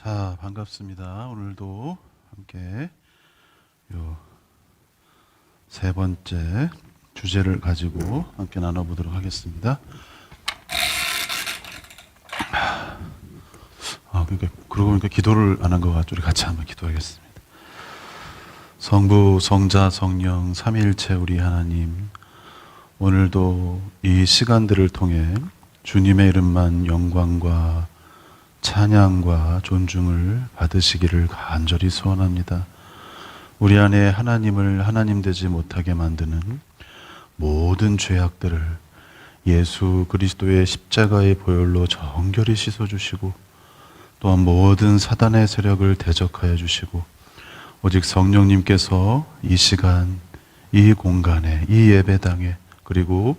자, 반갑습니다. 오늘도 함께 요 세 번째 주제를 가지고 함께 나눠보도록 하겠습니다. 그러고 보니까 기도를 안 한 것 같죠. 우리 같이 한번 기도하겠습니다. 성부, 성자, 성령, 삼위일체 우리 하나님, 오늘도 이 시간들을 통해 주님의 이름만 영광과 찬양과 존중을 받으시기를 간절히 소원합니다. 우리 안에 하나님을 하나님 되지 못하게 만드는 모든 죄악들을 예수 그리스도의 십자가의 보혈로 정결히 씻어주시고, 또한 모든 사단의 세력을 대적하여 주시고, 오직 성령님께서 이 시간, 이 공간에, 이 예배당에, 그리고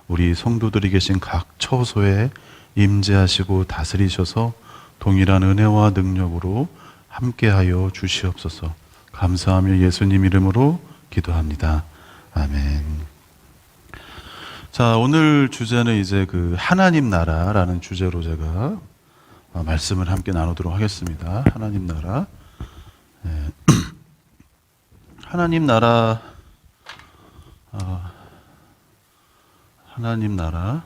우리 성도들이 계신 각 처소에 임재하시고 다스리셔서 동일한 은혜와 능력으로 함께하여 주시옵소서. 감사하며 예수님 이름으로 기도합니다. 아멘. 자, 오늘 주제는 이제 그 하나님 나라라는 주제로 제가 말씀을 함께 나누도록 하겠습니다. 하나님 나라. 네. 하나님 나라. 하나님 나라.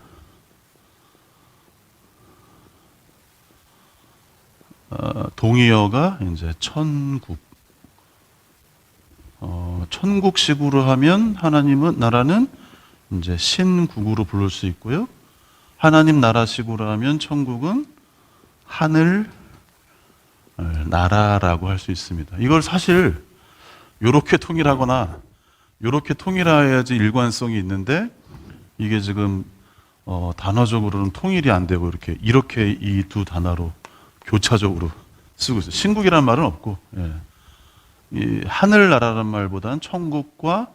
동의어가 이제 천국. 천국식으로 하면 하나님은 나라는 이제 신국으로 부를 수 있고요. 하나님 나라식으로 하면 천국은 하늘 나라라고 할 수 있습니다. 이걸 사실 요렇게 통일하거나 요렇게 통일해야지 일관성이 있는데, 이게 지금 단어적으로는 통일이 안 되고 이렇게 이 두 단어로 교차적으로 쓰고 있어요. 신국이라는 말은 없고, 이 하늘나라라는 말보다는 천국과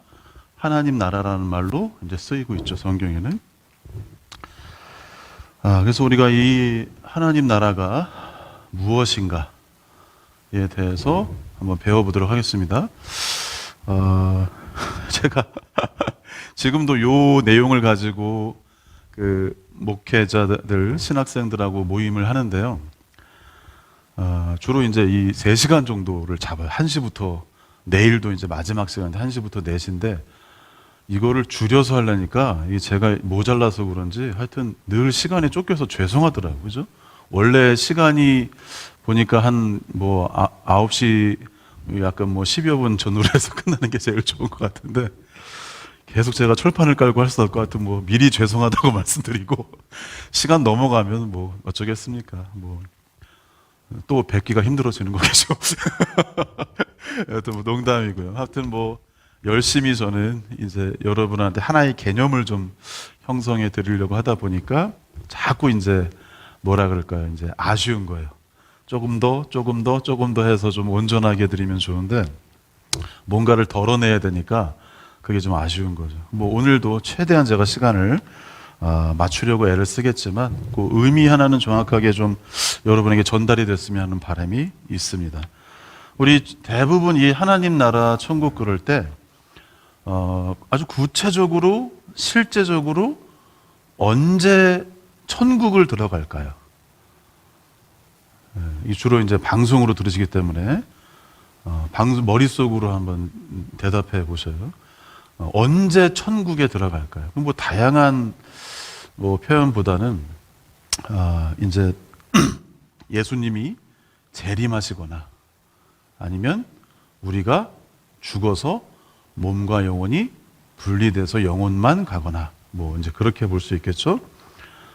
하나님 나라라는 말로 이제 쓰이고 있죠, 성경에는. 그래서 우리가 이 하나님 나라가 무엇인가에 대해서 한번 배워보도록 하겠습니다. 제가 지금도 요 내용을 가지고 그 목회자들, 신학생들하고 모임을 하는데요. 주로 이제 이 3시간 정도를 잡아요. 1시부터, 내일도 이제 마지막 시간인데 1시부터 4시인데, 이거를 줄여서 하려니까 이게 제가 모자라서 그런지 하여튼 늘 시간에 쫓겨서 죄송하더라고요. 그죠? 원래 시간이 보니까 한 9시 약간 10여 분 전후로 해서 끝나는 게 제일 좋은 것 같은데, 계속 제가 철판을 깔고 할 수 없을 것 같은 미리 죄송하다고 말씀드리고, 시간 넘어가면 어쩌겠습니까? 또 뵙기가 힘들어지는 거겠죠. 하여튼 농담이고요. 하여튼 열심히 저는 이제 여러분한테 하나의 개념을 좀 형성해 드리려고 하다 보니까 자꾸 이제 뭐라 그럴까요? 이제 아쉬운 거예요. 조금 더 해서 좀 온전하게 드리면 좋은데, 뭔가를 덜어내야 되니까 그게 좀 아쉬운 거죠. 오늘도 최대한 제가 시간을 맞추려고 애를 쓰겠지만, 그 의미 하나는 정확하게 좀 여러분에게 전달이 됐으면 하는 바람이 있습니다. 우리 대부분 이 하나님 나라 천국 그럴 때 아주 구체적으로, 실제적으로 언제 천국을 들어갈까요? 이 주로 이제 방송으로 들으시기 때문에 머릿속으로 한번 대답해 보셔요. 언제 천국에 들어갈까요? 다양한 표현보다는 이제 예수님이 재림하시거나, 아니면 우리가 죽어서 몸과 영혼이 분리돼서 영혼만 가거나, 이제 그렇게 볼 수 있겠죠.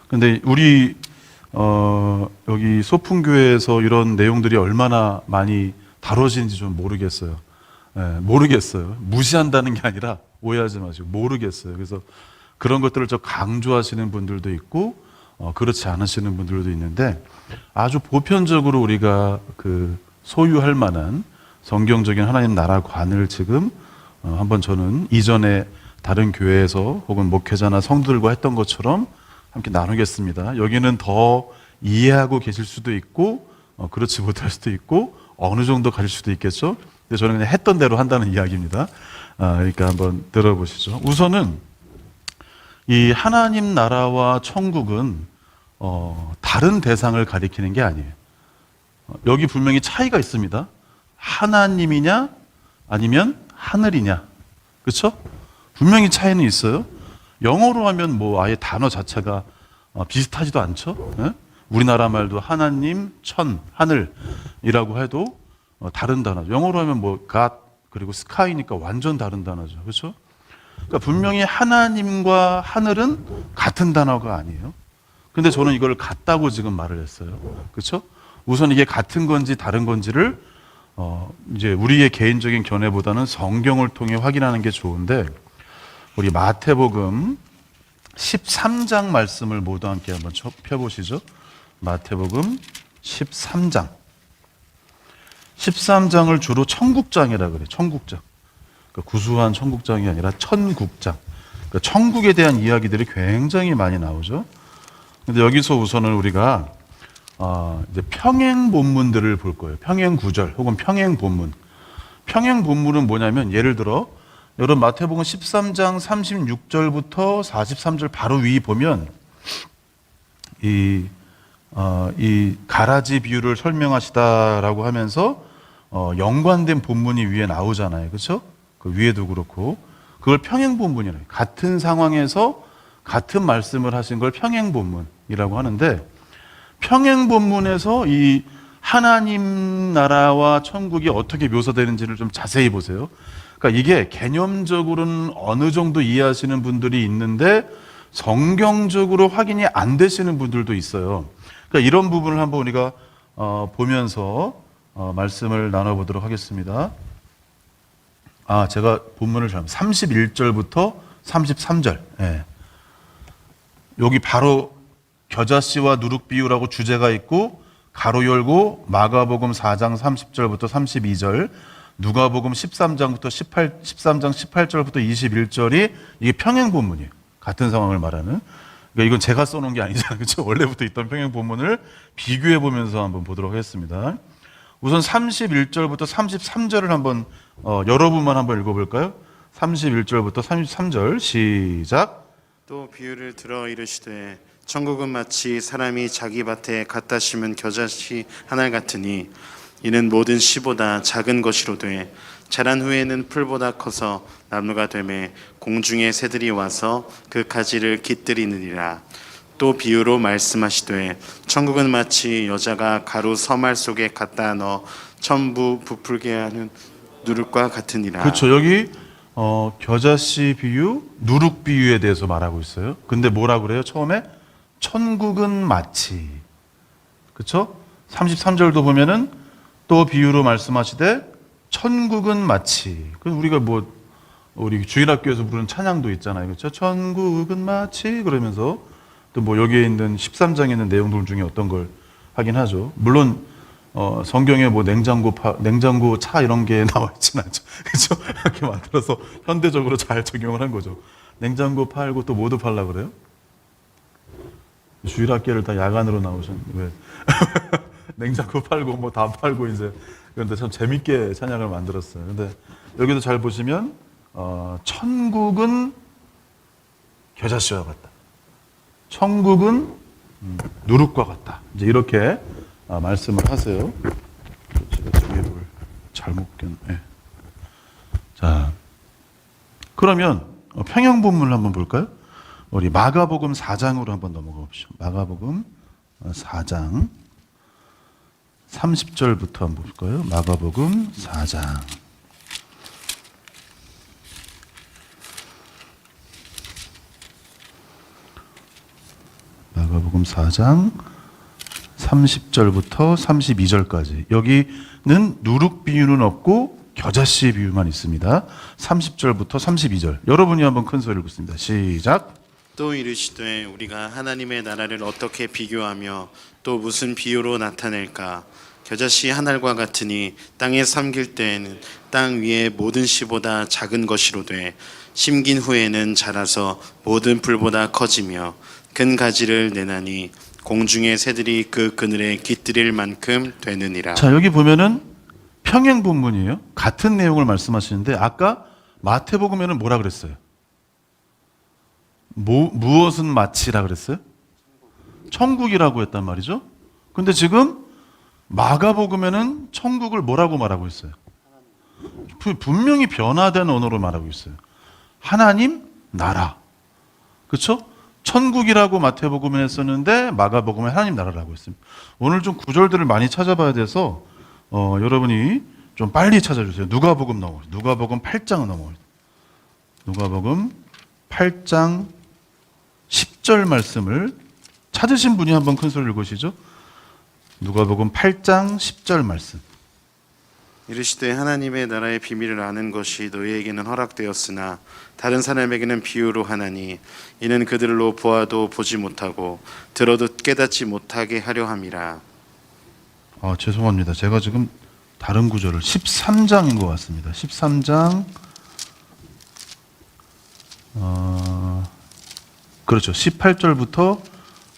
근데 우리 여기 소풍교회에서 이런 내용들이 얼마나 많이 다뤄지는지 좀 모르겠어요. 모르겠어요. 무시한다는 게 아니라 오해하지 마시고 모르겠어요. 그래서 그런 것들을 좀 강조하시는 분들도 있고, 그렇지 않으시는 분들도 있는데, 아주 보편적으로 우리가 소유할 만한 성경적인 하나님 나라관을 지금 한번 저는 이전에 다른 교회에서 혹은 목회자나 성도들과 했던 것처럼 함께 나누겠습니다. 여기는 더 이해하고 계실 수도 있고, 그렇지 못할 수도 있고, 어느 정도 가질 수도 있겠죠. 근데 저는 그냥 했던 대로 한다는 이야기입니다. 그러니까 한번 들어보시죠. 우선은 이 하나님 나라와 천국은 다른 대상을 가리키는 게 아니에요. 여기 분명히 차이가 있습니다. 하나님이냐 아니면 하늘이냐. 그렇죠? 분명히 차이는 있어요. 영어로 하면 뭐 아예 단어 자체가 비슷하지도 않죠. 예? 우리나라 말도 하나님, 천, 하늘이라고 해도 다른 단어죠. 영어로 하면 뭐 God 그리고 sky니까 완전 다른 단어죠. 그렇죠? 그러니까 분명히 하나님과 하늘은 같은 단어가 아니에요. 근데 저는 이걸 같다고 지금 말을 했어요. 그렇죠? 우선 이게 같은 건지 다른 건지를 이제 우리의 개인적인 견해보다는 성경을 통해 확인하는 게 좋은데, 우리 마태복음 13장 말씀을 모두 함께 한번 펴보시죠. 마태복음 13장. 13장을 주로 천국장이라 그래요. 천국장. 그러니까 구수한 천국장이 아니라 천국장. 그러니까 천국에 대한 이야기들이 굉장히 많이 나오죠. 근데 여기서 우선은 우리가 이제 평행 본문들을 볼 거예요. 평행 구절 혹은 평행 본문. 평행 본문은 뭐냐면, 예를 들어 여러분 마태복음 13장 36절부터 43절 바로 위 보면 이 가라지 비유를 설명하시다라고 하면서 연관된 본문이 위에 나오잖아요. 그렇죠? 그 위에도 그렇고, 그걸 평행 본문이라고 해요. 같은 상황에서 같은 말씀을 하신 걸 평행 본문이라고 하는데, 평행 본문에서 이 하나님 나라와 천국이 어떻게 묘사되는지를 좀 자세히 보세요. 그러니까 이게 개념적으로는 어느 정도 이해하시는 분들이 있는데 성경적으로 확인이 안 되시는 분들도 있어요. 그러니까 이런 부분을 한번 우리가 보면서 말씀을 나눠보도록 하겠습니다. 제가 본문을 31절부터 33절. 예. 여기 바로 겨자씨와 누룩비유라고 주제가 있고, 가로 열고 마가복음 4장 30절부터 32절, 누가복음 13장 18절부터 21절이 이게 평행 본문이에요. 같은 상황을 말하는. 그러니까 이건 제가 써놓은 게 아니잖아요. 그렇죠? 원래부터 있던 평행 본문을 비교해 보면서 한번 보도록 하겠습니다. 우선 31절부터 33절을 한번 여러분만 한번 읽어볼까요? 31절부터 33절 시작. 또 비유를 들어 이르시되 천국은 마치 사람이 자기 밭에 갖다 심은 겨자씨 하나 같으니, 이는 모든 씨보다 작은 것이로되 자란 후에는 풀보다 커서 나무가 되매 공중의 새들이 와서 그 가지를 깃들이느니라. 또 비유로 말씀하시되 천국은 마치 여자가 가루 서말 속에 갖다 넣어 천부 부풀게 하는 누룩과 같으니라. 그렇죠. 여기 겨자씨 비유, 누룩 비유에 대해서 말하고 있어요. 근데 뭐라 그래요? 처음에 천국은 마치. 그렇죠? 33절도 보면은 또 비유로 말씀하시되 천국은 마치. 그 우리가 우리 주일학교에서 부르는 찬양도 있잖아요. 그렇죠? 천국은 마치 그러면서 또 여기에 있는 13장에 있는 내용들 중에 어떤 걸 하긴 하죠. 물론 성경에 냉장고 차 이런 게 나와 있진 않죠. 그렇죠? 이렇게 만들어서 현대적으로 잘 적용을 한 거죠. 냉장고 팔고 또 뭐도 팔라 그래요? 주일학교를 다 야간으로 나오셨는데 왜? 냉장고 팔고 다 팔고 이제. 그런데 참 재밌게 찬양을 만들었어요. 근데 여기도 잘 보시면 천국은 겨자씨와 같다. 천국은 누룩과 같다. 이제 이렇게 말씀을 하세요. 제가 뒤에 뭘 잘못 꼈네. 자, 그러면 평행 본문을 한번 볼까요? 우리 마가복음 4장으로 한번 넘어가 봅시다. 마가복음 4장 30절부터 한번 볼까요? 마가복음 4장. 마가복음 4장 30절부터 32절까지. 여기는 누룩 비유는 없고 겨자씨 비유만 있습니다. 30절부터 32절. 여러분이 한번 큰 소리를 읽습니다. 시작. 또 이르시되 우리가 하나님의 나라를 어떻게 비교하며 또 무슨 비유로 나타낼까? 겨자씨 한 알과 같으니 땅에 삼길 때에는 땅 위의 모든 씨보다 작은 것이로되 심긴 후에는 자라서 모든 풀보다 커지며 큰 가지를 내나니 공중의 새들이 그 그늘에 깃들일 만큼 되느니라. 자, 여기 보면은 평행 본문이에요. 같은 내용을 말씀하시는데 아까 마태복음에는 뭐라 그랬어요? 무엇은 마치라 그랬어요? 천국이라고 했단 말이죠. 근데 지금 마가복음에는 천국을 뭐라고 말하고 있어요? 분명히 변화된 언어로 말하고 있어요. 하나님 나라. 그렇죠? 천국이라고 마태복음에 했었는데 마가복음에 하나님 나라라고 했습니다. 오늘 좀 구절들을 많이 찾아봐야 돼서 여러분이 좀 빨리 찾아주세요. 누가복음 넘어요. 누가복음 8장을 넘어요. 누가복음 8장 10절 말씀을 찾으신 분이 한번 큰 소리를 읽으시죠. 누가복음 8장 10절 말씀. 이르시되 하나님의 나라의 비밀을 아는 것이 너희에게는 허락되었으나 다른 사람에게는 비유로 하나니 이는 그들로 보아도 보지 못하고 들어도 깨닫지 못하게 하려 함이라. 죄송합니다. 제가 지금 다른 구절을 13장인 것 같습니다. 13장 그렇죠. 18절부터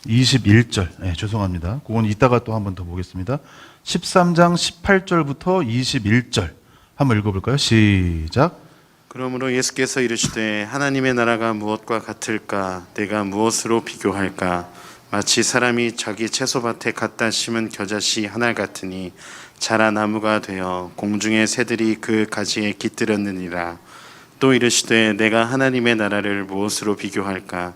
21절. 네, 죄송합니다. 그건 이따가 또 한 번 더 보겠습니다. 13장 18절부터 21절 한번 읽어볼까요? 시작. 그러므로 예수께서 이르시되 하나님의 나라가 무엇과 같을까? 내가 무엇으로 비교할까? 마치 사람이 자기 채소밭에 갖다 심은 겨자씨 하나 같으니 자라 나무가 되어 공중의 새들이 그 가지에 깃들었느니라. 또 이르시되 내가 하나님의 나라를 무엇으로 비교할까?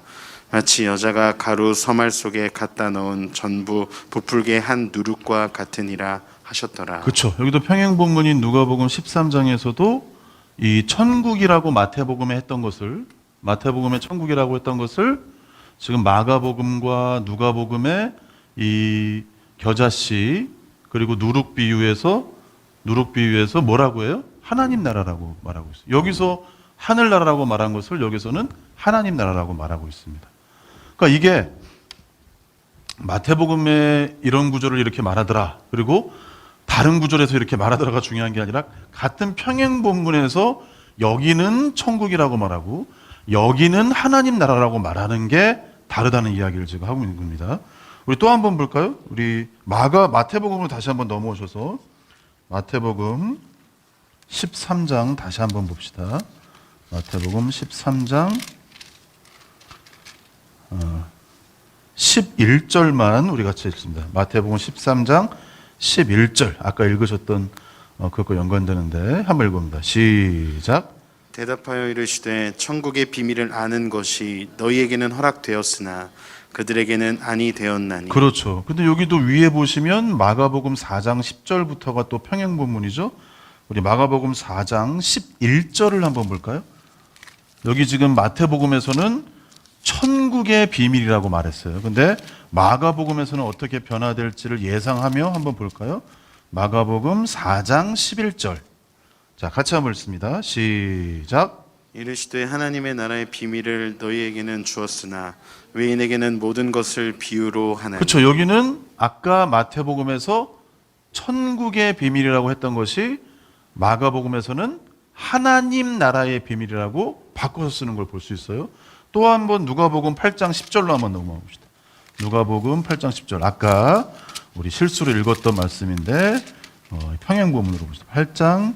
마치 여자가 가루 서말 속에 갖다 넣은 전부 부풀게 한 누룩과 같으니라 하셨더라. 그렇죠. 여기도 평행본문인 누가복음 13장에서도 이 천국이라고 마태복음에 했던 것을, 마태복음에 천국이라고 했던 것을 지금 마가복음과 누가복음에 이 겨자씨 그리고 누룩 비유에서 뭐라고 해요? 하나님 나라라고 말하고 있어요. 여기서 하늘나라라고 말한 것을 여기서는 하나님 나라라고 말하고 있습니다. 그러니까 이게 마태복음에 이런 구절을 이렇게 말하더라. 그리고 다른 구절에서 이렇게 말하더라가 중요한 게 아니라 같은 평행 본문에서 여기는 천국이라고 말하고 여기는 하나님 나라라고 말하는 게 다르다는 이야기를 지금 하고 있는 겁니다. 우리 또 한번 볼까요? 우리 마태복음으로 다시 한번 넘어오셔서 마태복음 13장 다시 한번 봅시다. 마태복음 13장 11절만 우리 같이 읽습니다. 마태복음 13장 11절 아까 읽으셨던 그것과 연관되는데 한번 읽어봅니다. 시작. 대답하여 이르시되 천국의 비밀을 아는 것이 너희에게는 허락되었으나 그들에게는 아니 되었나니. 그렇죠. 근데 여기도 위에 보시면 마가복음 4장 10절부터가 또 평행 본문이죠. 우리 마가복음 4장 11절을 한번 볼까요? 여기 지금 마태복음에서는 천국의 비밀이라고 말했어요. 근데 마가복음에서는 어떻게 변화될지를 예상하며 한번 볼까요? 마가복음 4장 11절. 자, 같이 한번 읽습니다. 시작. 이르시되 하나님의 나라의 비밀을 너희에게는 주었으나 외인에게는 모든 것을 비유로 하나니. 그렇죠. 여기는 아까 마태복음에서 천국의 비밀이라고 했던 것이 마가복음에서는 하나님 나라의 비밀이라고 바꿔서 쓰는 걸 볼 수 있어요. 또 한 번 누가복음 8장 10절로 한번 넘어가 봅시다. 누가복음 8장 10절. 아까 우리 실수로 읽었던 말씀인데 평행본문으로 봅시다. 8장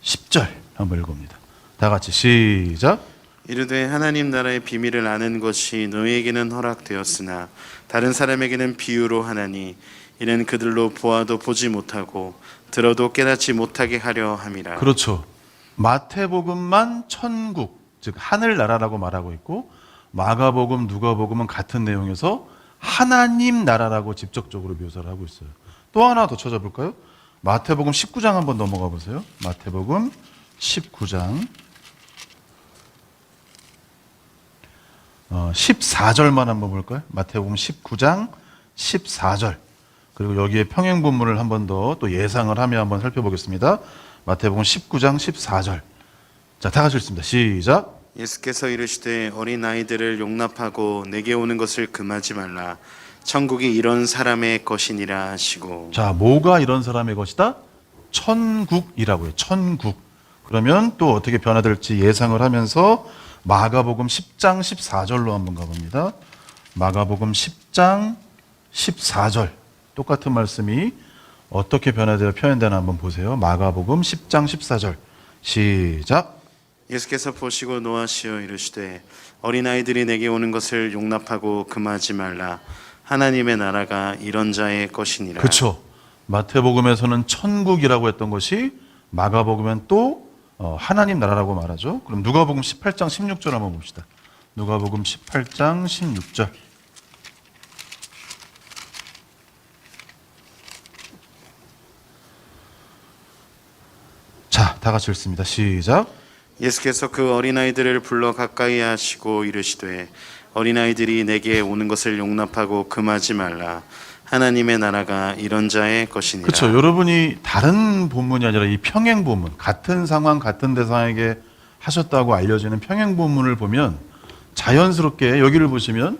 10절 한번 읽어봅니다. 다 같이 시작. 이르되 하나님 나라의 비밀을 아는 것이 너희에게는 허락되었으나 다른 사람에게는 비유로 하나니 이는 그들로 보아도 보지 못하고 들어도 깨닫지 못하게 하려 함이라. 그렇죠. 마태복음만 천국, 즉 하늘나라라고 말하고 있고 마가복음, 누가복음은 같은 내용에서 하나님 나라라고 직접적으로 묘사를 하고 있어요. 또 하나 더 찾아볼까요? 마태복음 19장 한번 넘어가 보세요. 마태복음 19장 14절만 한번 볼까요? 마태복음 19장 14절. 그리고 여기에 평행 본문을 한번 더 또 예상을 하며 한번 살펴보겠습니다. 마태복음 19장 14절. 자, 다 같이 읽습니다. 시작. 예수께서 이르시되 어린 아이들을 용납하고 내게 오는 것을 금하지 말라. 천국이 이런 사람의 것이니라 하시고. 자, 뭐가 이런 사람의 것이다? 천국이라고요. 천국. 그러면 또 어떻게 변화될지 예상을 하면서 마가복음 10장 14절로 한번 가봅니다. 마가복음 10장 14절. 똑같은 말씀이 어떻게 변화되어 표현되나 한번 보세요. 마가복음 10장 14절. 시작. 예수께서 보시고 노하시어 이르시되 어린아이들이 내게 오는 것을 용납하고 금하지 말라. 하나님의 나라가 이런 자의 것이니라. 그렇죠. 마태복음에서는 천국이라고 했던 것이 마가복음엔 또 하나님 나라라고 말하죠. 그럼 누가복음 18장 16절 한번 봅시다. 누가복음 18장 16절. 자, 다 같이 읽습니다. 시작. 예수께서 그 어린아이들을 불러 가까이 하시고 이르시되 어린아이들이 내게 오는 것을 용납하고 금하지 말라. 하나님의 나라가 이런 자의 것이니라. 그렇죠. 여러분이 다른 본문이 아니라 이 평행 본문, 같은 상황, 같은 대상에게 하셨다고 알려지는 평행 본문을 보면 자연스럽게 여기를 보시면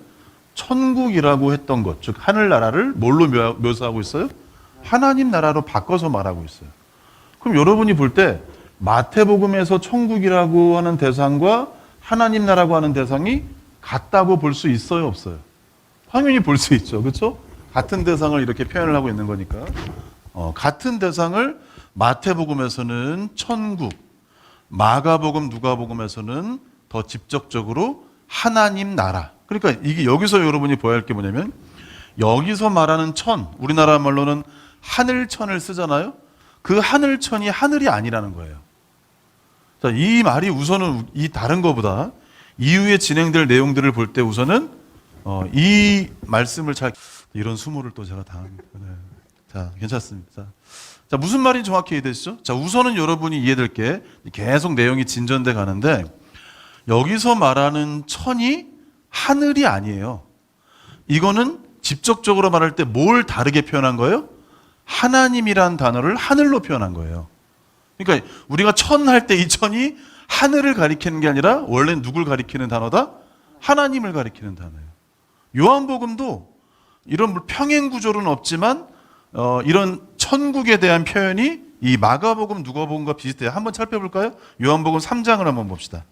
천국이라고 했던 것, 즉 하늘나라를 뭘로 묘사하고 있어요? 하나님 나라로 바꿔서 말하고 있어요. 그럼 여러분이 볼 때 마태복음에서 천국이라고 하는 대상과 하나님 나라고 하는 대상이 같다고 볼 수 있어요, 없어요? 당연히 볼 수 있죠. 그렇죠? 같은 대상을 이렇게 표현을 하고 있는 거니까. 같은 대상을 마태복음에서는 천국, 마가복음, 누가복음에서는 더 직접적으로 하나님 나라. 그러니까 이게 여기서 여러분이 보아야 할 게 뭐냐면 여기서 말하는 천, 우리나라 말로는 하늘천을 쓰잖아요. 그 하늘천이 하늘이 아니라는 거예요. 자, 이 말이 우선은 이 다른 것보다 이후에 진행될 내용들을 볼 때 우선은 이 말씀을 잘 이런 수모를 또 제가 당합니다. 네. 자, 괜찮습니다. 자, 무슨 말인지 정확히 이해되시죠? 자, 우선은 여러분이 이해될 게 계속 내용이 진전돼 가는데 여기서 말하는 천이 하늘이 아니에요. 이거는 직접적으로 말할 때 뭘 다르게 표현한 거예요? 하나님이란 단어를 하늘로 표현한 거예요. 그러니까 우리가 천 할 때 이 천이 하늘을 가리키는 게 아니라 원래는 누굴 가리키는 단어다? 하나님을 가리키는 단어예요. 요한복음도 이런 평행 구조는 없지만 이런 천국에 대한 표현이 이 마가복음, 누가복음과 비슷해요. 한번 살펴볼까요? 요한복음 3장을 한번 봅시다.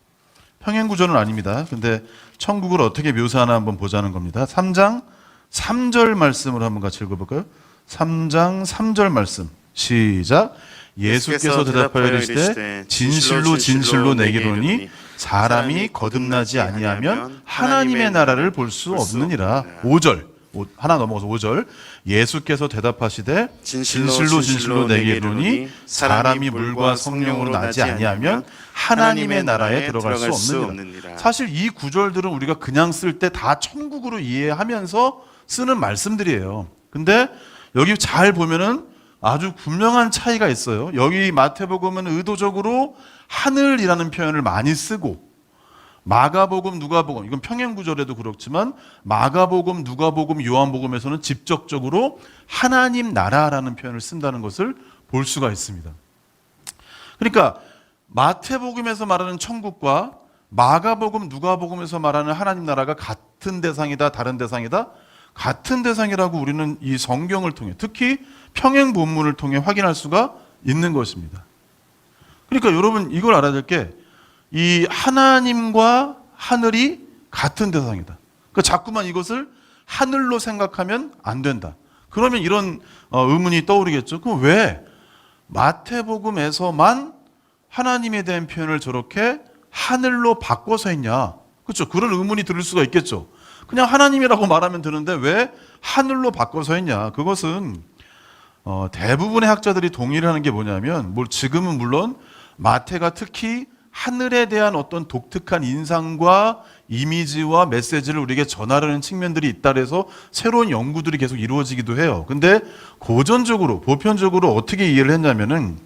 평행 구조는 아닙니다. 근데 천국을 어떻게 묘사하나 한번 보자는 겁니다. 3장 3절 말씀을 한번 같이 읽어볼까요? 3장 3절 말씀 시작. 예수께서 대답하여 이르시되 진실로 진실로 내게 이르노니 사람이 거듭나지 아니하면 하나님의 나라를 볼 수 없느니라. 5절 하나 넘어가서 5절 예수께서 대답하시되 진실로 진실로 내게 이르노니 사람이 물과 성령으로 나지 아니하면 하나님의 나라에 들어갈 수 없느니라. 사실 이 구절들은 우리가 그냥 쓸 때 다 천국으로 이해하면서 쓰는 말씀들이에요. 근데 여기 잘 보면은 아주 분명한 차이가 있어요. 여기 마태복음은 의도적으로 하늘이라는 표현을 많이 쓰고 마가복음, 누가복음, 이건 평행구절에도 그렇지만 마가복음, 누가복음, 요한복음에서는 직접적으로 하나님 나라라는 표현을 쓴다는 것을 볼 수가 있습니다. 그러니까 마태복음에서 말하는 천국과 마가복음, 누가복음에서 말하는 하나님 나라가 같은 대상이다, 다른 대상이다? 같은 대상이라고 우리는 이 성경을 통해, 특히 평행 본문을 통해 확인할 수가 있는 것입니다. 그러니까 여러분 이걸 알아야 될 게 이 하나님과 하늘이 같은 대상이다. 그러니까 자꾸만 이것을 하늘로 생각하면 안 된다. 그러면 이런 의문이 떠오르겠죠. 그럼 왜 마태복음에서만 하나님에 대한 표현을 저렇게 하늘로 바꿔서 했냐? 그렇죠. 그런 의문이 들을 수가 있겠죠. 그냥 하나님이라고 말하면 되는데 왜 하늘로 바꿔서 했냐? 그것은 대부분의 학자들이 동의를 하는 게 뭐냐면 지금은 물론 마태가 특히 하늘에 대한 어떤 독특한 인상과 이미지와 메시지를 우리에게 전하려는 측면들이 있다 그래서 새로운 연구들이 계속 이루어지기도 해요. 근데 고전적으로 보편적으로 어떻게 이해를 했냐면은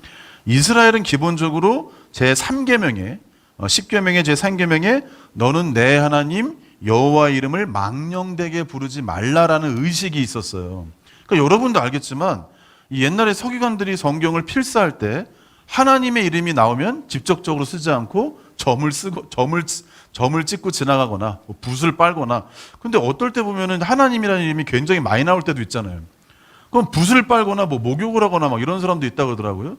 이스라엘은 기본적으로 제3계명에 10계명의 제3계명에 너는 내 하나님 여호와 이름을 망령되게 부르지 말라라는 의식이 있었어요. 그러니까 여러분도 알겠지만 옛날에 서기관들이 성경을 필사할 때 하나님의 이름이 나오면 직접적으로 쓰지 않고 점을 찍고 지나가거나 붓을 빨거나. 근데 어떨 때 보면은 하나님이라는 이름이 굉장히 많이 나올 때도 있잖아요. 그럼 붓을 빨거나 목욕을 하거나 막 이런 사람도 있다고 그러더라고요.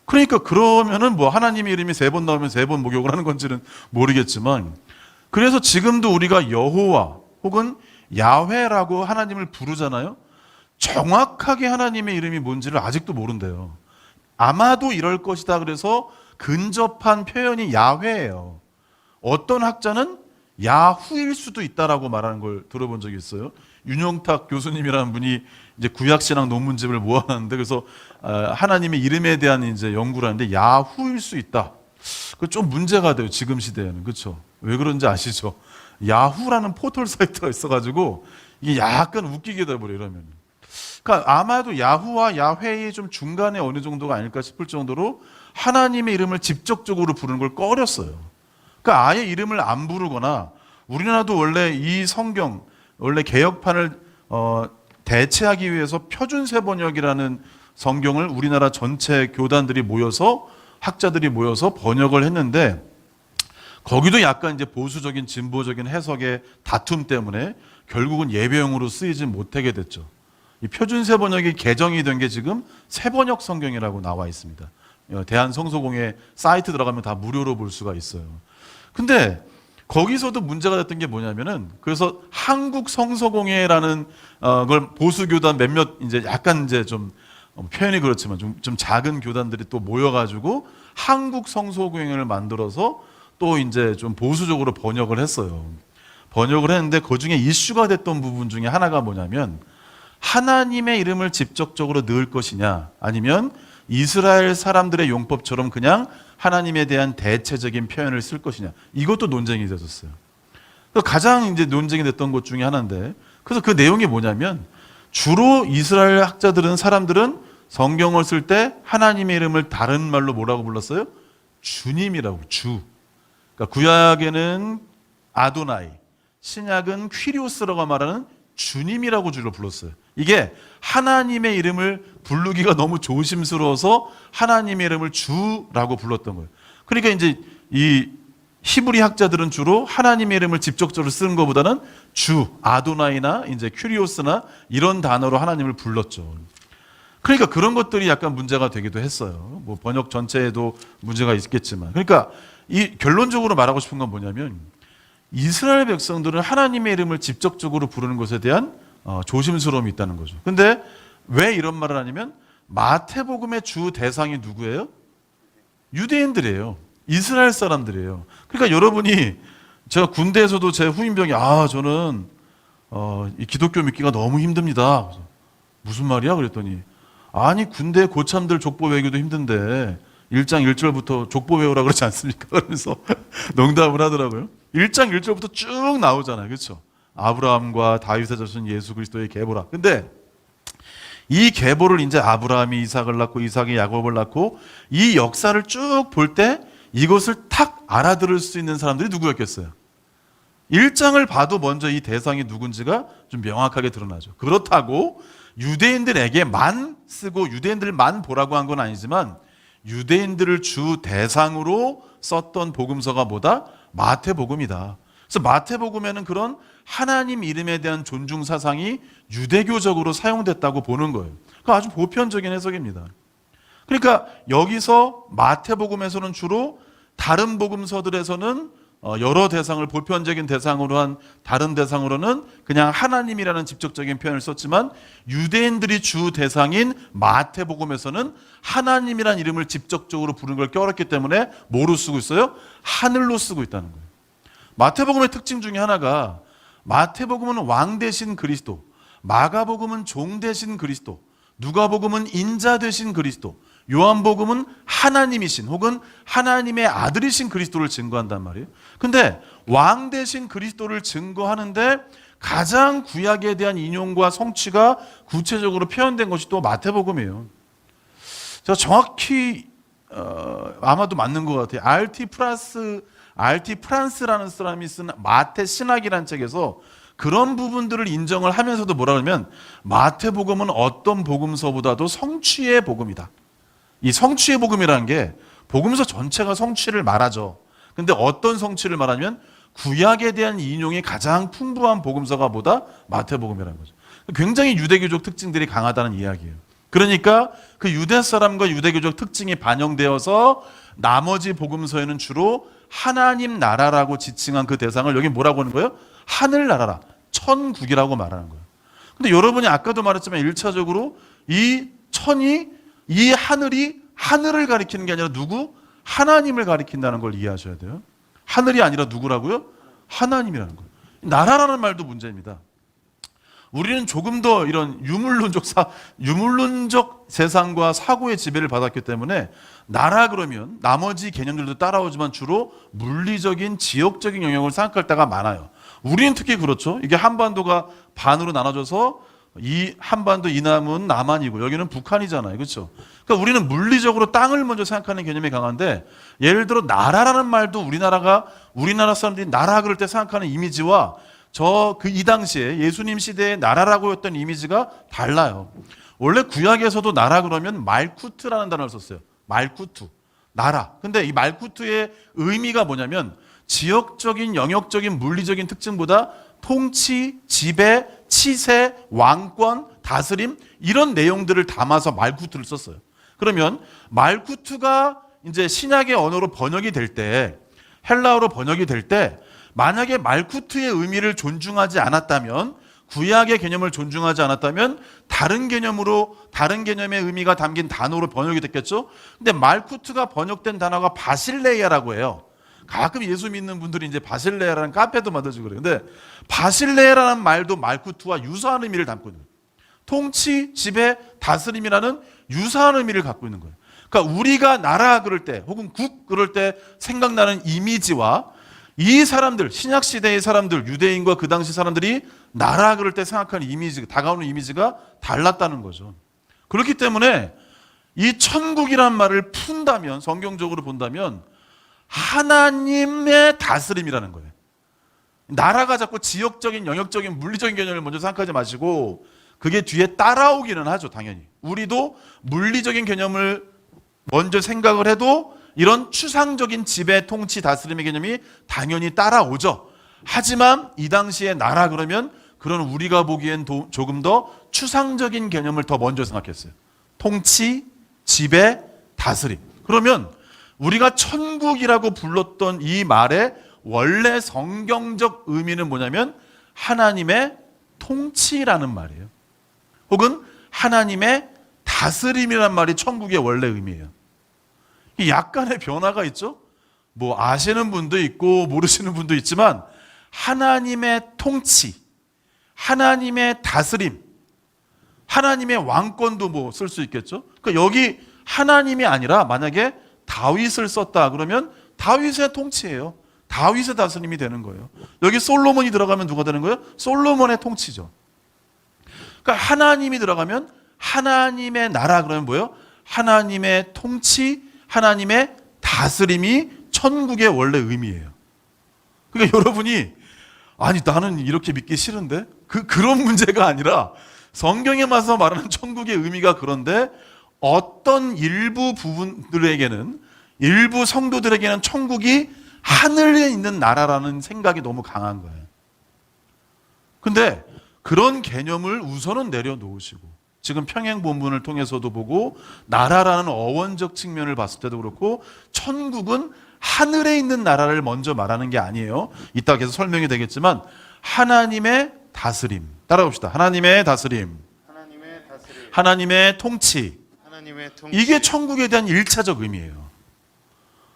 그러니까 그러면은 하나님의 이름이 3번 나오면 3번 목욕을 하는 건지는 모르겠지만, 그래서 지금도 우리가 여호와 혹은 야훼라고 하나님을 부르잖아요. 정확하게 하나님의 이름이 뭔지를 아직도 모른대요. 아마도 이럴 것이다 그래서 근접한 표현이 야훼예요. 어떤 학자는 야후일 수도 있다라고 말하는 걸 들어본 적이 있어요. 윤용탁 교수님이라는 분이 이제 구약신학 논문집을 모아놨는데, 그래서 하나님의 이름에 대한 이제 연구를 하는데 야후일 수 있다. 그 좀 문제가 돼요, 지금 시대에는. 그렇죠? 왜 그런지 아시죠? 야후라는 포털 사이트가 있어가지고 이게 약간 웃기게 돼버려 이러면. 그러니까 아마도 야후와 야훼의 좀 중간에 어느 정도가 아닐까 싶을 정도로 하나님의 이름을 직접적으로 부르는 걸 꺼렸어요. 그러니까 아예 이름을 안 부르거나, 우리나라도 원래 이 성경, 원래 개역판을 대체하기 위해서 표준세 번역이라는 성경을 우리나라 전체 교단들이 모여서, 학자들이 모여서 번역을 했는데, 거기도 약간 이제 보수적인 진보적인 해석의 다툼 때문에 결국은 예배용으로 쓰이지 못하게 됐죠. 이 표준세 번역이 개정이 된 게 지금 새번역 성경이라고 나와 있습니다. 대한성서공회 사이트 들어가면 다 무료로 볼 수가 있어요. 근데 거기서도 문제가 됐던 게 뭐냐면은, 그래서 한국성서공회라는 걸 보수 교단 몇몇 이제 약간 이제 좀 표현이 그렇지만 좀 작은 교단들이 또 모여가지고 한국성서공회를 만들어서 또 이제 좀 보수적으로 번역을 했어요. 번역을 했는데 그 중에 이슈가 됐던 부분 중에 하나가 뭐냐면, 하나님의 이름을 직접적으로 넣을 것이냐, 아니면 이스라엘 사람들의 용법처럼 그냥 하나님에 대한 대체적인 표현을 쓸 것이냐, 이것도 논쟁이 됐었어요. 가장 이제 논쟁이 됐던 것 중에 하나인데, 그래서 그 내용이 뭐냐면, 주로 이스라엘 학자들은, 사람들은 성경을 쓸 때 하나님의 이름을 다른 말로 뭐라고 불렀어요? 주님이라고. 주. 그러니까 구약에는 아도나이, 신약은 퀴리오스라고 말하는 주님이라고 주로 불렀어요. 이게 하나님의 이름을 부르기가 너무 조심스러워서 하나님의 이름을 주라고 불렀던 거예요. 그러니까 이제 이 히브리 학자들은 주로 하나님의 이름을 직접적으로 쓰는 것보다는 주, 아도나이나 이제 큐리오스나 이런 단어로 하나님을 불렀죠. 그러니까 그런 것들이 약간 문제가 되기도 했어요. 뭐 번역 전체에도 문제가 있겠지만. 그러니까 이 결론적으로 말하고 싶은 건 뭐냐면, 이스라엘 백성들은 하나님의 이름을 직접적으로 부르는 것에 대한 조심스러움이 있다는 거죠. 근데 왜 이런 말을 하냐면, 마태복음의 주 대상이 누구예요? 유대인들이에요. 이스라엘 사람들이에요. 그러니까 여러분이, 제가 군대에서도 제 후임병이 저는 이 기독교 믿기가 너무 힘듭니다. 무슨 말이야? 그랬더니, 아니 군대 고참들 족보 외우기도 힘든데 1장 1절부터 족보 외우라 그러지 않습니까? 그러면서 농담을 하더라고요. 1장 1절부터 쭉 나오잖아요. 그렇죠? 아브라함과 다윗의 자손 예수 그리스도의 계보라. 근데 이 계보를 이제 아브라함이 이삭을 낳고 이삭이 야곱을 낳고 이 역사를 쭉 볼 때 이것을 탁 알아들을 수 있는 사람들이 누구였겠어요? 1장을 봐도 먼저 이 대상이 누군지가 좀 명확하게 드러나죠. 그렇다고 유대인들에게만 쓰고 유대인들만 보라고 한 건 아니지만, 유대인들을 주 대상으로 썼던 복음서가 뭐다? 마태복음이다. 그래서 마태복음에는 그런 하나님 이름에 대한 존중 사상이 유대교적으로 사용됐다고 보는 거예요. 그 아주 보편적인 해석입니다. 그러니까 여기서 마태복음에서는 주로, 다른 복음서들에서는 여러 대상을 보편적인 대상으로 한 다른 대상으로는 그냥 하나님이라는 직접적인 표현을 썼지만, 유대인들이 주 대상인 마태복음에서는 하나님이라는 이름을 직접적으로 부르는 걸 껴왔기 때문에 뭐로 쓰고 있어요? 하늘로 쓰고 있다는 거예요. 마태복음의 특징 중에 하나가, 마태복음은 왕 대신 그리스도, 마가복음은 종 대신 그리스도, 누가복음은 인자 대신 그리스도, 요한복음은 하나님이신 혹은 하나님의 아들이신 그리스도를 증거한단 말이에요. 근데 왕 대신 그리스도를 증거하는데 가장 구약에 대한 인용과 성취가 구체적으로 표현된 것이 또 마태복음이에요. 제가 정확히 아마도 맞는 것 같아요. RT 프란스라는 사람이 쓴 마태 신학이라는 책에서 그런 부분들을 인정을 하면서도 뭐라 그러면, 마태복음은 어떤 복음서보다도 성취의 복음이다. 이 성취의 복음이라는 게 복음서 전체가 성취를 말하죠. 근데 어떤 성취를 말하냐면, 구약에 대한 인용이 가장 풍부한 복음서가 뭐다? 마태복음이라는 거죠. 굉장히 유대교적 특징들이 강하다는 이야기예요. 그러니까 그 유대 사람과 유대교적 특징이 반영되어서 나머지 복음서에는 주로 하나님 나라라고 지칭한 그 대상을 여기 뭐라고 하는 거예요? 하늘나라라, 천국이라고 말하는 거예요. 근데 여러분이 아까도 말했지만 1차적으로 이 천이, 이 하늘이 하늘을 가리키는 게 아니라 누구? 하나님을 가리킨다는 걸 이해하셔야 돼요. 하늘이 아니라 누구라고요? 하나님이라는 거예요. 나라라는 말도 문제입니다. 우리는 조금 더 이런 유물론적 세상과 사고의 지배를 받았기 때문에 나라 그러면 나머지 개념들도 따라오지만 주로 물리적인 지역적인 영역을 생각할 때가 많아요. 우리는 특히 그렇죠. 이게 한반도가 반으로 나눠져서 이 한반도 이남은 남한이고 여기는 북한이잖아요. 그렇죠? 그러니까 우리는 물리적으로 땅을 먼저 생각하는 개념이 강한데, 예를 들어 나라라는 말도 우리나라 사람들이 나라 그럴 때 생각하는 이미지와 이 당시에 예수님 시대의 나라라고 했던 이미지가 달라요. 원래 구약에서도 나라 그러면 말쿠트라는 단어를 썼어요. 말쿠트, 나라. 근데 이 말쿠트의 의미가 뭐냐면 지역적인 영역적인 물리적인 특징보다 통치, 지배, 치세, 왕권, 다스림 이런 내용들을 담아서 말쿠트를 썼어요. 그러면 말쿠트가 이제 신약의 언어로 번역이 될 때, 헬라어로 번역이 될 때 만약에 말쿠트의 의미를 존중하지 않았다면, 구약의 개념을 존중하지 않았다면 다른 개념의 의미가 담긴 단어로 번역이 됐겠죠. 근데 말쿠트가 번역된 단어가 바실레야라고 해요. 가끔 예수 믿는 분들이 이제 바실레야라는 카페도 만들어주고 그래요. 근데 바실레야라는 말도 말쿠트와 유사한 의미를 담고 있는 거예요. 통치, 지배, 다스림이라는 유사한 의미를 갖고 있는 거예요. 그러니까 우리가 나라 그럴 때 혹은 국 그럴 때 생각나는 이미지와 이 사람들, 신약 시대의 사람들, 유대인과 그 당시 사람들이 나라 그럴 때 생각하는 이미지, 다가오는 이미지가 달랐다는 거죠. 그렇기 때문에 이 천국이란 말을 푼다면, 성경적으로 본다면 하나님의 다스림이라는 거예요. 나라가 자꾸 지역적인, 영역적인, 물리적인 개념을 먼저 생각하지 마시고 그게 뒤에 따라오기는 하죠, 당연히. 우리도 물리적인 개념을 먼저 생각을 해도 이런 추상적인 지배, 통치, 다스림의 개념이 당연히 따라오죠. 하지만 이 당시에 나라 그러면 그런 우리가 보기엔 조금 더 추상적인 개념을 더 먼저 생각했어요. 통치, 지배, 다스림. 그러면 우리가 천국이라고 불렀던 이 말의 원래 성경적 의미는 뭐냐면 하나님의 통치라는 말이에요. 혹은 하나님의 다스림이라는 말이 천국의 원래 의미예요. 약간의 변화가 있죠? 뭐 아시는 분도 있고 모르시는 분도 있지만 하나님의 통치, 하나님의 다스림, 하나님의 왕권도 뭐 쓸 수 있겠죠? 그러니까 여기 하나님이 아니라 만약에 다윗을 썼다 그러면 다윗의 통치예요. 다윗의 다스림이 되는 거예요. 여기 솔로몬이 들어가면 누가 되는 거예요? 솔로몬의 통치죠. 그러니까 하나님이 들어가면 하나님의 나라 그러면 뭐예요? 하나님의 통치, 하나님의 다스림이 천국의 원래 의미예요. 그러니까 여러분이 아니 나는 이렇게 믿기 싫은데 그런 문제가 아니라 성경에 맞서 말하는 천국의 의미가 그런데 어떤 일부 부분들에게는, 일부 성도들에게는 천국이 하늘에 있는 나라라는 생각이 너무 강한 거예요. 근데 그런 개념을 우선은 내려놓으시고 지금 평행 본문을 통해서도 보고 나라라는 어원적 측면을 봤을 때도 그렇고 천국은 하늘에 있는 나라를 먼저 말하는 게 아니에요. 이따 계속 설명이 되겠지만 하나님의 다스림. 따라봅시다. 하나님의 다스림. 하나님의 통치. 이게 천국에 대한 1차적 의미예요.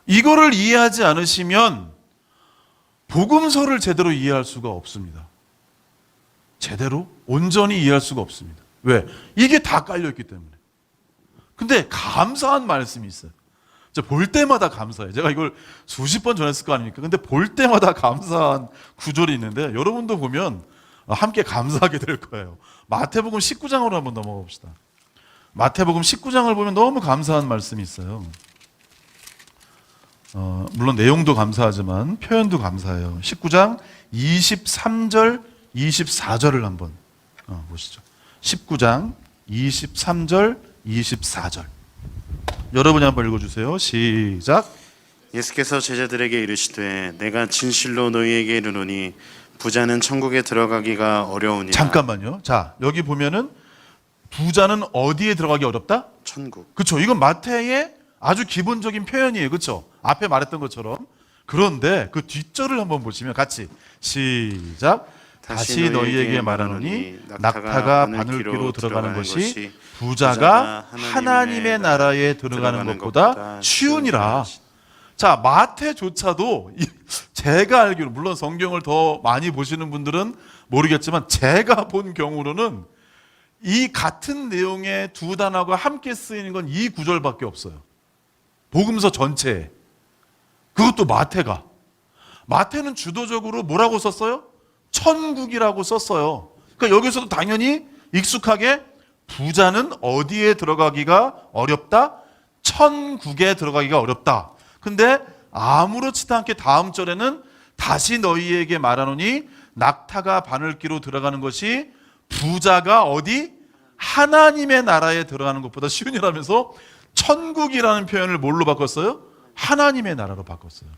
이거를 이해하지 않으시면 복음서를 제대로 이해할 수가 없습니다. 제대로 온전히 이해할 수가 없습니다. 왜? 이게 다 깔려있기 때문에. 근데 감사한 말씀이 있어요. 볼 때마다 감사해요. 제가 이걸 수십 번 전했을 거 아닙니까? 근데 볼 때마다 감사한 구절이 있는데 여러분도 보면 함께 감사하게 될 거예요. 마태복음 19장으로 한번 넘어가 봅시다. 마태복음 19장을 보면 너무 감사한 말씀이 있어요. 물론 내용도 감사하지만 표현도 감사해요. 19장 23절, 24절을 한번 보시죠. 19장 23절, 24절. 여러분이 한번 읽어주세요. 시작. 예수께서 제자들에게 이르시되 내가 진실로 너희에게 이르노니 부자는 천국에 들어가기가 어려우니라. 잠깐만요. 자, 여기 보면은 부자는 어디에 들어가기 어렵다? 천국. 그렇죠. 이건 마태의 아주 기본적인 표현이에요. 그렇죠? 앞에 말했던 것처럼. 그런데 그 뒷절을 한번 보시면 같이 시작. 다시 너희에게 말하노니 낙타가 바늘귀로 들어가는 것이 부자가 하나님의 나라에 들어가는 것보다 쉬우니라. 자, 마태조차도 제가 알기로, 물론 성경을 더 많이 보시는 분들은 모르겠지만 제가 본 경우로는 이 같은 내용의 두 단어가 함께 쓰이는 건 이 구절밖에 없어요. 복음서 전체에. 그것도 마태는 주도적으로 뭐라고 썼어요? 천국이라고 썼어요. 그러니까 여기서도 당연히 익숙하게 부자는 어디에 들어가기가 어렵다? 천국에 들어가기가 어렵다. 근데 아무렇지도 않게 다음 절에는 다시 너희에게 말하노니 낙타가 바늘기로 들어가는 것이 부자가 어디? 하나님의 나라에 들어가는 것보다 쉬우니라면서 천국이라는 표현을 뭘로 바꿨어요? 하나님의 나라로 바꿨어요.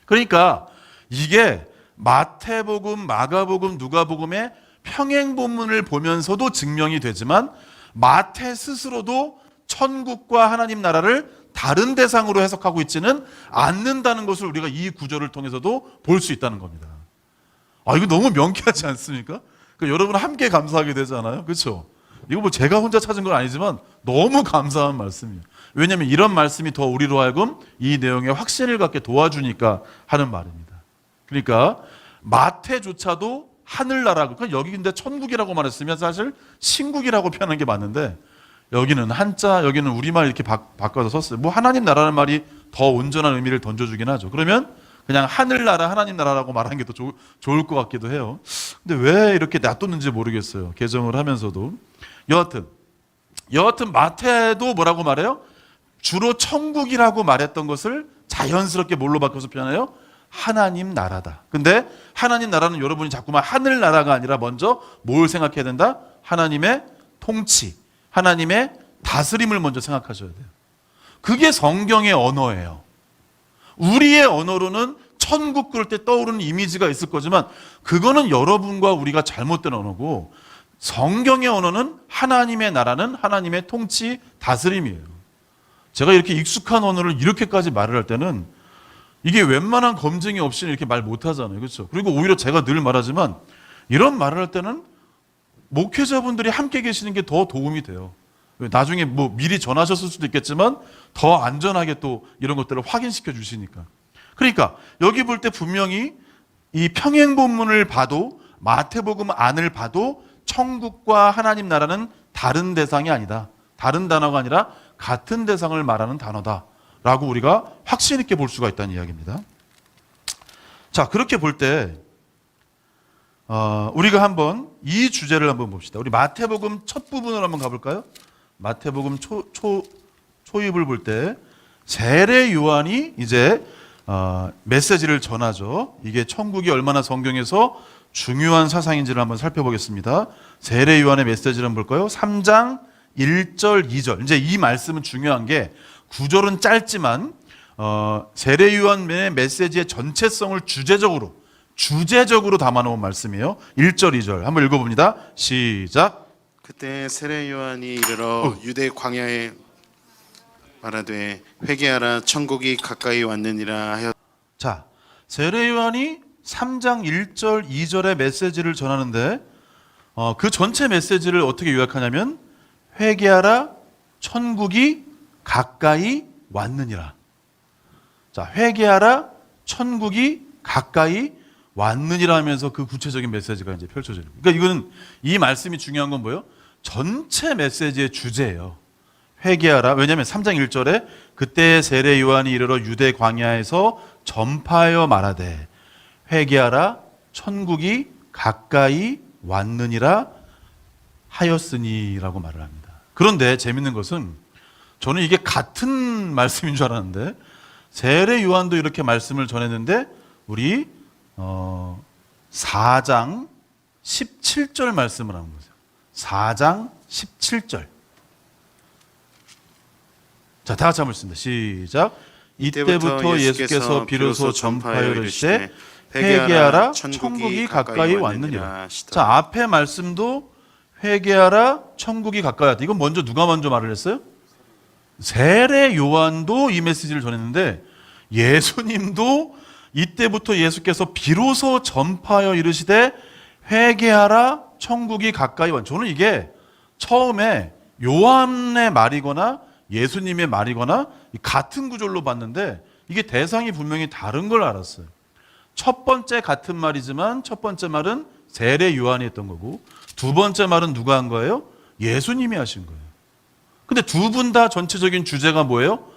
그러니까 이게 마태복음, 마가복음, 누가복음의 평행 본문을 보면서도 증명이 되지만 마태 스스로도 천국과 하나님 나라를 다른 대상으로 해석하고 있지는 않는다는 것을 우리가 이 구절을 통해서도 볼 수 있다는 겁니다. 이거 너무 명쾌하지 않습니까? 그러니까 여러분 함께 감사하게 되잖아요. 그렇죠? 이거 뭐 제가 혼자 찾은 건 아니지만 너무 감사한 말씀이에요. 왜냐하면 이런 말씀이 더 우리로 하여금 이 내용에 확신을 갖게 도와주니까 하는 말입니다. 그러니까 마태조차도 하늘나라, 그러니까 여기 근데 천국이라고 말했으면 사실 신국이라고 표현한 게 맞는데 여기는 한자, 여기는 우리말 이렇게 바꿔서 썼어요. 뭐 하나님 나라는 말이 더 온전한 의미를 던져주긴 하죠. 그러면 그냥 하늘나라, 하나님 나라라고 말하는 게 더 좋을 것 같기도 해요. 근데 왜 이렇게 놔뒀는지 모르겠어요. 개정을 하면서도. 여하튼 마태도 뭐라고 말해요? 주로 천국이라고 말했던 것을 자연스럽게 뭘로 바꿔서 표현해요? 하나님 나라다. 근데 하나님 나라는 여러분이 자꾸만 하늘나라가 아니라 먼저 뭘 생각해야 된다? 하나님의 통치, 하나님의 다스림을 먼저 생각하셔야 돼요. 그게 성경의 언어예요. 우리의 언어로는 천국 그럴 때 떠오르는 이미지가 있을 거지만 그거는 여러분과 우리가 잘못된 언어고 성경의 언어는 하나님의 나라는 하나님의 통치, 다스림이에요. 제가 이렇게 익숙한 언어를 이렇게까지 말을 할 때는 이게 웬만한 검증이 없이는 이렇게 말 못하잖아요. 그렇죠? 그리고 오히려 제가 늘 말하지만 이런 말을 할 때는 목회자분들이 함께 계시는 게 더 도움이 돼요. 나중에 뭐 미리 전하셨을 수도 있겠지만 더 안전하게 또 이런 것들을 확인시켜 주시니까. 그러니까 여기 볼 때 분명히 이 평행 본문을 봐도 마태복음 안을 봐도 천국과 하나님 나라는 다른 대상이 아니다. 다른 단어가 아니라 같은 대상을 말하는 단어다라고 우리가 확신 있게 볼 수가 있다는 이야기입니다. 자, 그렇게 볼 때 우리가 한번 이 주제를 한번 봅시다. 우리 마태복음 첫 부분을 한번 가볼까요? 마태복음 초입을 볼 때 세례 요한이 이제 메시지를 전하죠. 이게 천국이 얼마나 성경에서 중요한 사상인지를 한번 살펴보겠습니다. 세례 요한의 메시지를 한번 볼까요? 3장 1절, 2절. 이제 이 말씀은 중요한 게 구절은 짧지만 세례 요한의 메시지의 전체성을 주제적으로 담아놓은 말씀이에요. 1절, 2절 한번 읽어봅니다. 시작. 그때 세례 요한이 이르러 유대 광야에 말하되 회개하라 천국이 가까이 왔느니라 하였. 자, 세례 요한이 3장 1절, 2절의 메시지를 전하는데 그 전체 메시지를 어떻게 요약하냐면 회개하라 천국이 가까이 왔느니라. 자, 회개하라 천국이 가까이 왔느니라 하면서 그 구체적인 메시지가 이제 펼쳐져요. 그러니까 이거는 이 말씀이 중요한 건 뭐예요? 전체 메시지의 주제예요. 회개하라. 왜냐하면 3장 1절에 그때 세례 요한이 이르러 유대 광야에서 전파하여 말하되 회개하라 천국이 가까이 왔느니라 하였으니라고 말을 합니다. 그런데 재밌는 것은 저는 이게 같은 말씀인 줄 알았는데 세례 요한도 이렇게 말씀을 전했는데 우리 4장 17절 말씀을 하는 거죠. 4장 17절. 자, 다 같이 한번 읽습니다. 시작. 이때부터 예수께서 비로소 전파하여 이르시되 회개하라 천국이 가까이 왔느니라. 자, 앞에 말씀도 회개하라 천국이 가까이 왔다. 이건 누가 먼저 말을 했어요? 세례 요한도 이 메시지를 전했는데 예수님도 이때부터 예수께서 비로소 전파하여 이르시되 회개하라 천국이 가까이 왔다. 저는 이게 처음에 요한의 말이거나 예수님의 말이거나 같은 구절로 봤는데 이게 대상이 분명히 다른 걸 알았어요. 첫 번째 같은 말이지만 첫 번째 말은 세례 요한이 했던 거고, 두 번째 말은 누가 한 거예요? 예수님이 하신 거예요. 근데 두 분 다 전체적인 주제가 뭐예요?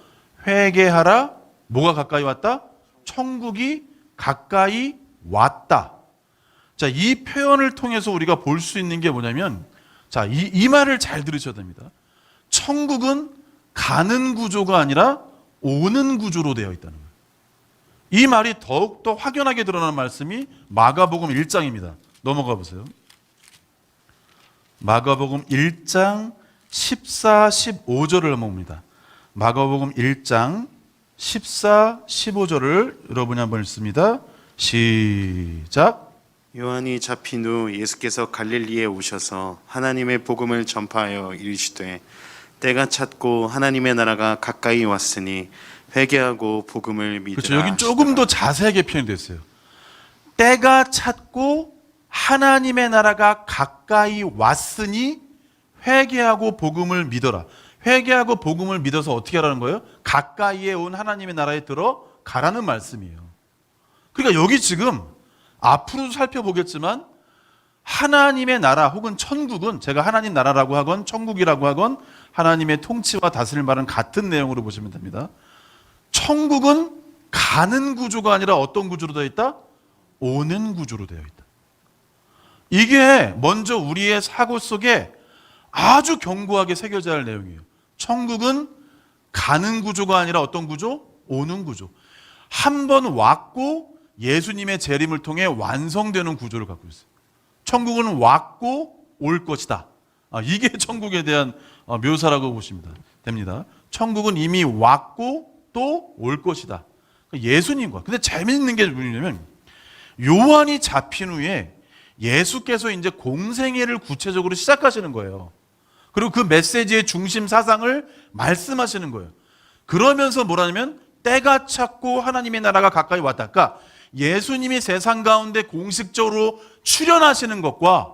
회개하라. 뭐가 가까이 왔다? 천국이 가까이 왔다. 자, 이 표현을 통해서 우리가 볼 수 있는 게 뭐냐면, 자, 이 말을 잘 들으셔야 됩니다. 천국은 가는 구조가 아니라 오는 구조로 되어 있다는 거예요. 이 말이 더욱더 확연하게 드러나는 말씀이 마가복음 1장입니다. 넘어가 보세요. 마가복음 1장 14, 15절을 넘어옵니다. 마가복음 1장 14, 15절을 여러분이 한번 읽습니다. 시작. 요한이 잡힌 후 예수께서 갈릴리에 오셔서 하나님의 복음을 전파하여 이르시되 때가 찼고 하나님의 나라가 가까이 왔으니 회개하고 복음을 믿으라. 그렇죠. 여긴 조금 더 자세하게 표현됐어요. 때가 찼고 하나님의 나라가 가까이 왔으니 회개하고 복음을 믿어라. 회개하고 복음을 믿어서 어떻게 하라는 거예요? 가까이에 온 하나님의 나라에 들어가라는 말씀이에요. 그러니까 여기 지금 앞으로 살펴보겠지만 하나님의 나라 혹은 천국은, 제가 하나님 나라라고 하건 천국이라고 하건 하나님의 통치와 다스릴 말은 같은 내용으로 보시면 됩니다. 천국은 가는 구조가 아니라 어떤 구조로 되어 있다? 오는 구조로 되어 있다. 이게 먼저 우리의 사고 속에 아주 견고하게 새겨져야 할 내용이에요. 천국은 가는 구조가 아니라 어떤 구조? 오는 구조. 한 번 왔고 예수님의 재림을 통해 완성되는 구조를 갖고 있어요. 천국은 왔고 올 것이다. 이게 천국에 대한 묘사라고 보시면 됩니다. 천국은 이미 왔고 또 올 것이다. 예수님과. 근데 재미있는 게 뭐냐면 요한이 잡힌 후에 예수께서 이제 공생애를 구체적으로 시작하시는 거예요. 그리고 그 메시지의 중심 사상을 말씀하시는 거예요. 그러면서 뭐라냐면 때가 찼고 하나님의 나라가 가까이 왔다. 그러니까 예수님이 세상 가운데 공식적으로 출현하시는 것과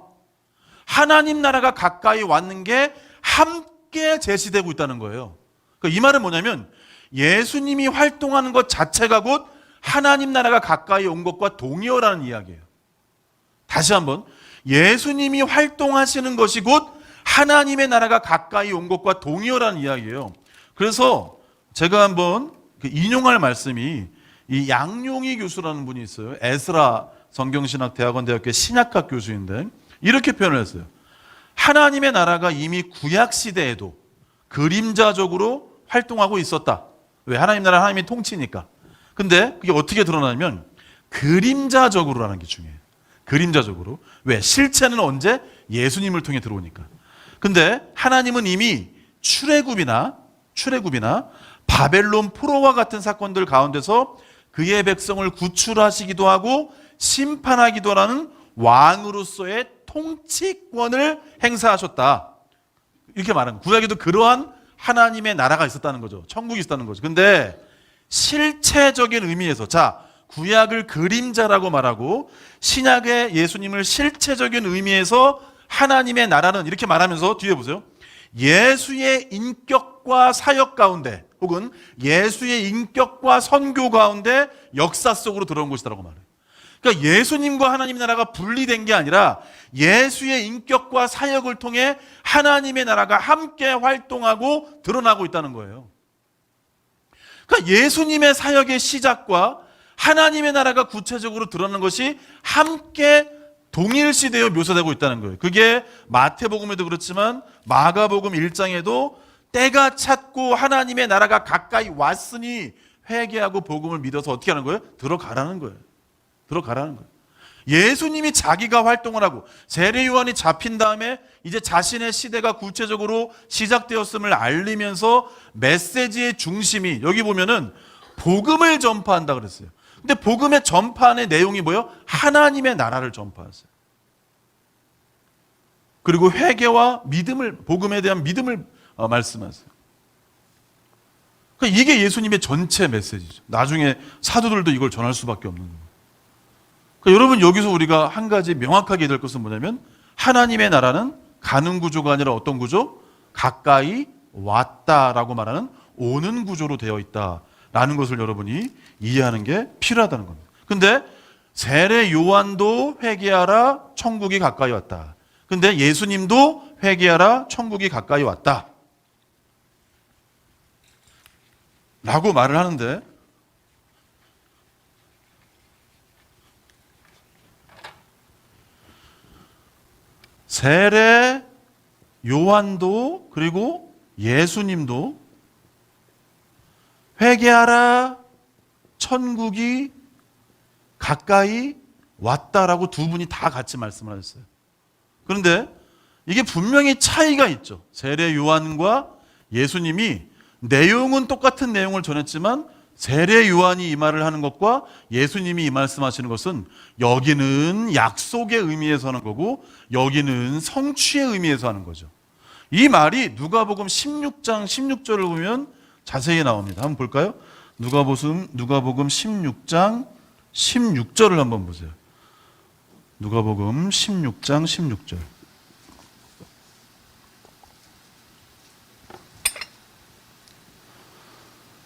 하나님 나라가 가까이 왔는 게 함께 제시되고 있다는 거예요. 그러니까 이 말은 뭐냐면 예수님이 활동하는 것 자체가 곧 하나님 나라가 가까이 온 것과 동의어라는 이야기예요. 다시 한번, 예수님이 활동하시는 것이 곧 하나님의 나라가 가까이 온 것과 동의어라는 이야기예요. 그래서 제가 한번 인용할 말씀이 이 양용희 교수라는 분이 있어요. 에스라 성경신학대학원 대학교 신약학 교수인데 이렇게 표현을 했어요. 하나님의 나라가 이미 구약 시대에도 그림자적으로 활동하고 있었다. 왜? 하나님 나라 하나님이 통치니까. 근데 그게 어떻게 드러나냐면 그림자적으로라는 게 중요해요. 그림자적으로. 왜? 실체는 언제? 예수님을 통해 들어오니까. 근데 하나님은 이미 출애굽이나 바벨론 포로와 같은 사건들 가운데서 그의 백성을 구출하시기도 하고 심판하기도 하는 왕으로서의 통치권을 행사하셨다. 이렇게 말하는 거예요. 구약에도 그러한 하나님의 나라가 있었다는 거죠. 천국이 있었다는 거죠. 근데 실체적인 의미에서, 자, 구약을 그림자라고 말하고 신약의 예수님을 실체적인 의미에서 하나님의 나라는 이렇게 말하면서 뒤에 보세요. 예수의 인격과 사역 가운데 혹은 예수의 인격과 선교 가운데 역사 속으로 들어온 것이라고 말해요. 그러니까 예수님과 하나님의 나라가 분리된 게 아니라 예수의 인격과 사역을 통해 하나님의 나라가 함께 활동하고 드러나고 있다는 거예요. 그러니까 예수님의 사역의 시작과 하나님의 나라가 구체적으로 드러나는 것이 함께 동일시되어 묘사되고 있다는 거예요. 그게 마태복음에도 그렇지만 마가복음 1장에도 때가 찼고 하나님의 나라가 가까이 왔으니 회개하고 복음을 믿어서 어떻게 하는 거예요? 들어가라는 거예요. 들어가라는 거예요. 예수님이 자기가 활동을 하고 세례 요한이 잡힌 다음에 이제 자신의 시대가 구체적으로 시작되었음을 알리면서 메시지의 중심이 여기 보면은 복음을 전파한다 그랬어요. 근데 복음의 전파의 내용이 뭐예요? 하나님의 나라를 전파하세요. 그리고 회개와 믿음을, 복음에 대한 믿음을 말씀하세요. 그러니까 이게 예수님의 전체 메시지죠. 나중에 사도들도 이걸 전할 수밖에 없는 거예요. 그러니까 여러분 여기서 우리가 한 가지 명확하게 될 것은 뭐냐면 하나님의 나라는 가는 구조가 아니라 어떤 구조? 가까이 왔다라고 말하는 오는 구조로 되어 있다라는 것을 여러분이 이해하는 게 필요하다는 겁니다. 근데 세례 요한도 회개하라 천국이 가까이 왔다. 근데 예수님도 회개하라 천국이 가까이 왔다 라고 말을 하는데, 세례 요한도 그리고 예수님도 회개하라 천국이 가까이 왔다라고 두 분이 다 같이 말씀을 하셨어요. 그런데 이게 분명히 차이가 있죠. 세례 요한과 예수님이 내용은 똑같은 내용을 전했지만 세례 요한이 이 말을 하는 것과 예수님이 이 말씀하시는 것은 여기는 약속의 의미에서 하는 거고 여기는 성취의 의미에서 하는 거죠. 이 말이 누가복음 16장 16절을 보면 자세히 나옵니다. 한번 볼까요? 누가복음 16장 16절을 한번 보세요. 누가복음 16장 16절.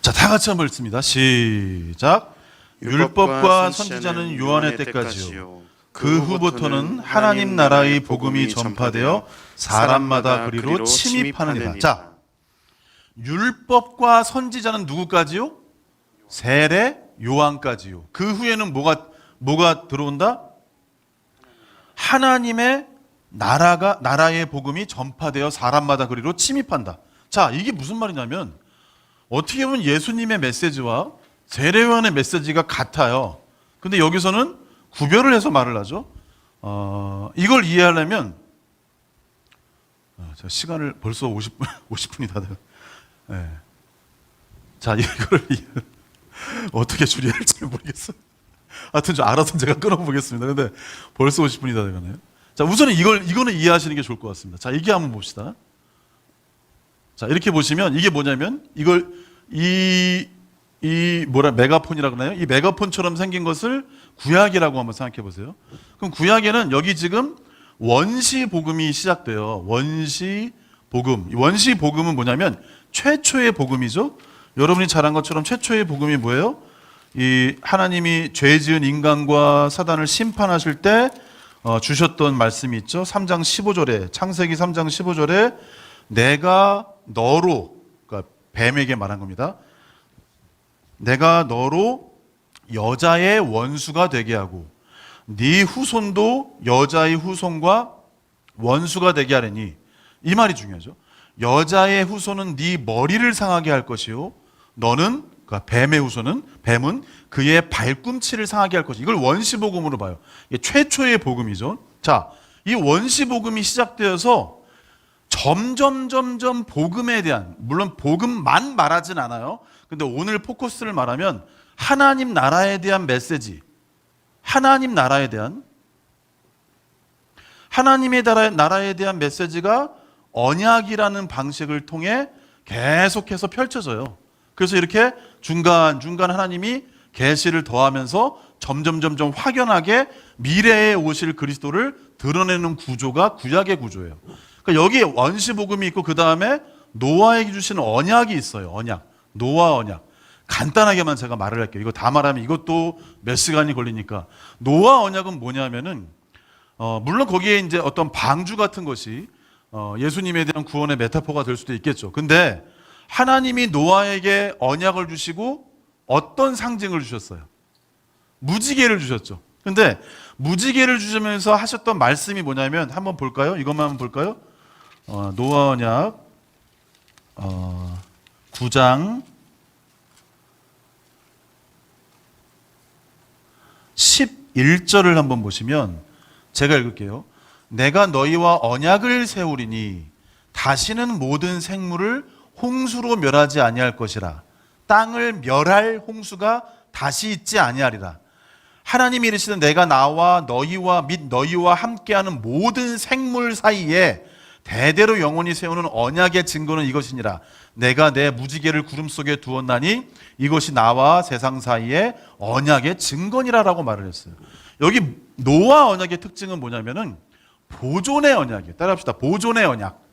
자, 다 같이 한번 읽습니다. 시작. 율법과 선지자는 요한의 때까지요. 그 후부터는 하나님 나라의 복음이 전파되어 사람마다 그리로 침입하느니라. 자, 율법과 선지자는 누구까지요? 세례 요한까지요. 그 후에는 뭐가 들어온다? 하나님의 나라의 복음이 전파되어 사람마다 그리로 침입한다. 자, 이게 무슨 말이냐면 어떻게 보면 예수님의 메시지와 세례 요한의 메시지가 같아요. 근데 여기서는 구별을 해서 말을 하죠. 이걸 이해하려면 제가 시간을 벌써 50분이 다 돼요. 네. 자, 이거를 어떻게 줄여야 할지 모르겠어요. 하여튼 좀 알아서 제가 끊어보겠습니다. 근데 벌써 50분이 다 돼가네요. 자, 우선은 이거는 이해하시는 게 좋을 것 같습니다. 자, 이게 한번 봅시다. 자, 이렇게 보시면 이게 뭐냐면 메가폰이라고 하나요? 이 메가폰처럼 생긴 것을 구약이라고 한번 생각해 보세요. 그럼 구약에는 여기 지금 원시 복음이 시작돼요. 원시 복음. 이 원시 복음은 뭐냐면 최초의 복음이죠. 여러분이 잘 안 것처럼 최초의 복음이 뭐예요? 이 하나님이 죄 지은 인간과 사단을 심판하실 때 주셨던 말씀이 있죠. 3장 15절에 창세기 3장 15절에 내가 너로, 그러니까 뱀에게 말한 겁니다. 내가 너로 여자의 원수가 되게 하고 네 후손도 여자의 후손과 원수가 되게 하려니, 이 말이 중요하죠. 여자의 후손은 네 머리를 상하게 할 것이요 너는, 그러니까 뱀은 그의 발꿈치를 상하게 할 것이. 이걸 원시복음으로 봐요. 이게 최초의 복음이죠. 자, 이 원시복음이 시작되어서 점점 복음에 대한, 물론 복음만 말하진 않아요. 근데 오늘 포커스를 말하면 하나님 나라에 대한 메시지, 하나님의 나라에 대한 메시지가 언약이라는 방식을 통해 계속해서 펼쳐져요. 그래서 이렇게 중간중간 하나님이 계시를 더하면서 점점 확연하게 미래에 오실 그리스도를 드러내는 구조가 구약의 구조예요. 그러니까 여기에 원시복음이 있고 그 다음에 노아에게 주신 언약이 있어요. 언약, 노아 언약. 간단하게만 제가 말을 할게요. 이거 다 말하면 이것도 몇 시간이 걸리니까. 노아 언약은 뭐냐면은 물론 거기에 이제 어떤 방주 같은 것이 예수님에 대한 구원의 메타포가 될 수도 있겠죠. 근데 하나님이 노아에게 언약을 주시고 어떤 상징을 주셨어요? 무지개를 주셨죠. 근데 무지개를 주시면서 하셨던 말씀이 뭐냐면 한번 볼까요? 이것만 한번 볼까요? 노아 언약 9장 11절을 한번 보시면 제가 읽을게요. 내가 너희와 언약을 세우리니 다시는 모든 생물을 홍수로 멸하지 아니할 것이라. 땅을 멸할 홍수가 다시 있지 아니하리라. 하나님이 이르시되 내가 나와 너희와 및 너희와 함께하는 모든 생물 사이에 대대로 영원히 세우는 언약의 증거는 이것이니라. 내가 내 무지개를 구름 속에 두었나니 이것이 나와 세상 사이에 언약의 증거니라라고 말을 했어요. 여기 노아 언약의 특징은 뭐냐면은 보존의 언약이에요. 따라합시다. 보존의 언약.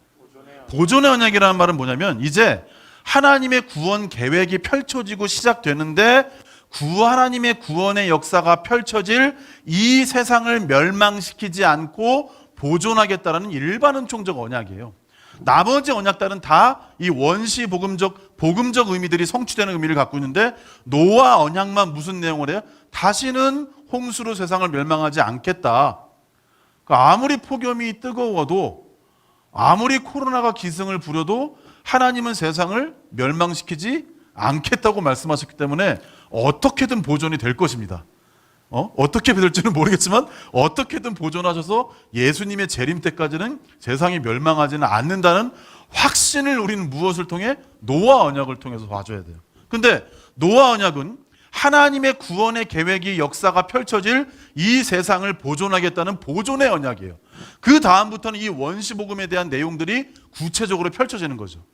보존의 언약이라는 말은 뭐냐면 이제 하나님의 구원 계획이 펼쳐지고 시작되는데 하나님의 구원의 역사가 펼쳐질 이 세상을 멸망시키지 않고 보존하겠다라는 일반 은총적 언약이에요. 나머지 언약들은 다 이 원시 복음적 의미들이 성취되는 의미를 갖고 있는데, 노아 언약만 무슨 내용을 해요? 다시는 홍수로 세상을 멸망하지 않겠다. 아무리 폭염이 뜨거워도, 아무리 코로나가 기승을 부려도 하나님은 세상을 멸망시키지 않겠다고 말씀하셨기 때문에 어떻게든 보존이 될 것입니다. 어떻게 될지는 모르겠지만 어떻게든 보존하셔서 예수님의 재림 때까지는 세상이 멸망하지는 않는다는 확신을 우리는 무엇을 통해? 노아 언약을 통해서 봐줘야 돼요. 근데 노아 언약은 하나님의 구원의 계획이 역사가 펼쳐질 이 세상을 보존하겠다는 보존의 언약이에요. 그 다음부터는 이 원시복음에 대한 내용들이 구체적으로 펼쳐지는 거죠.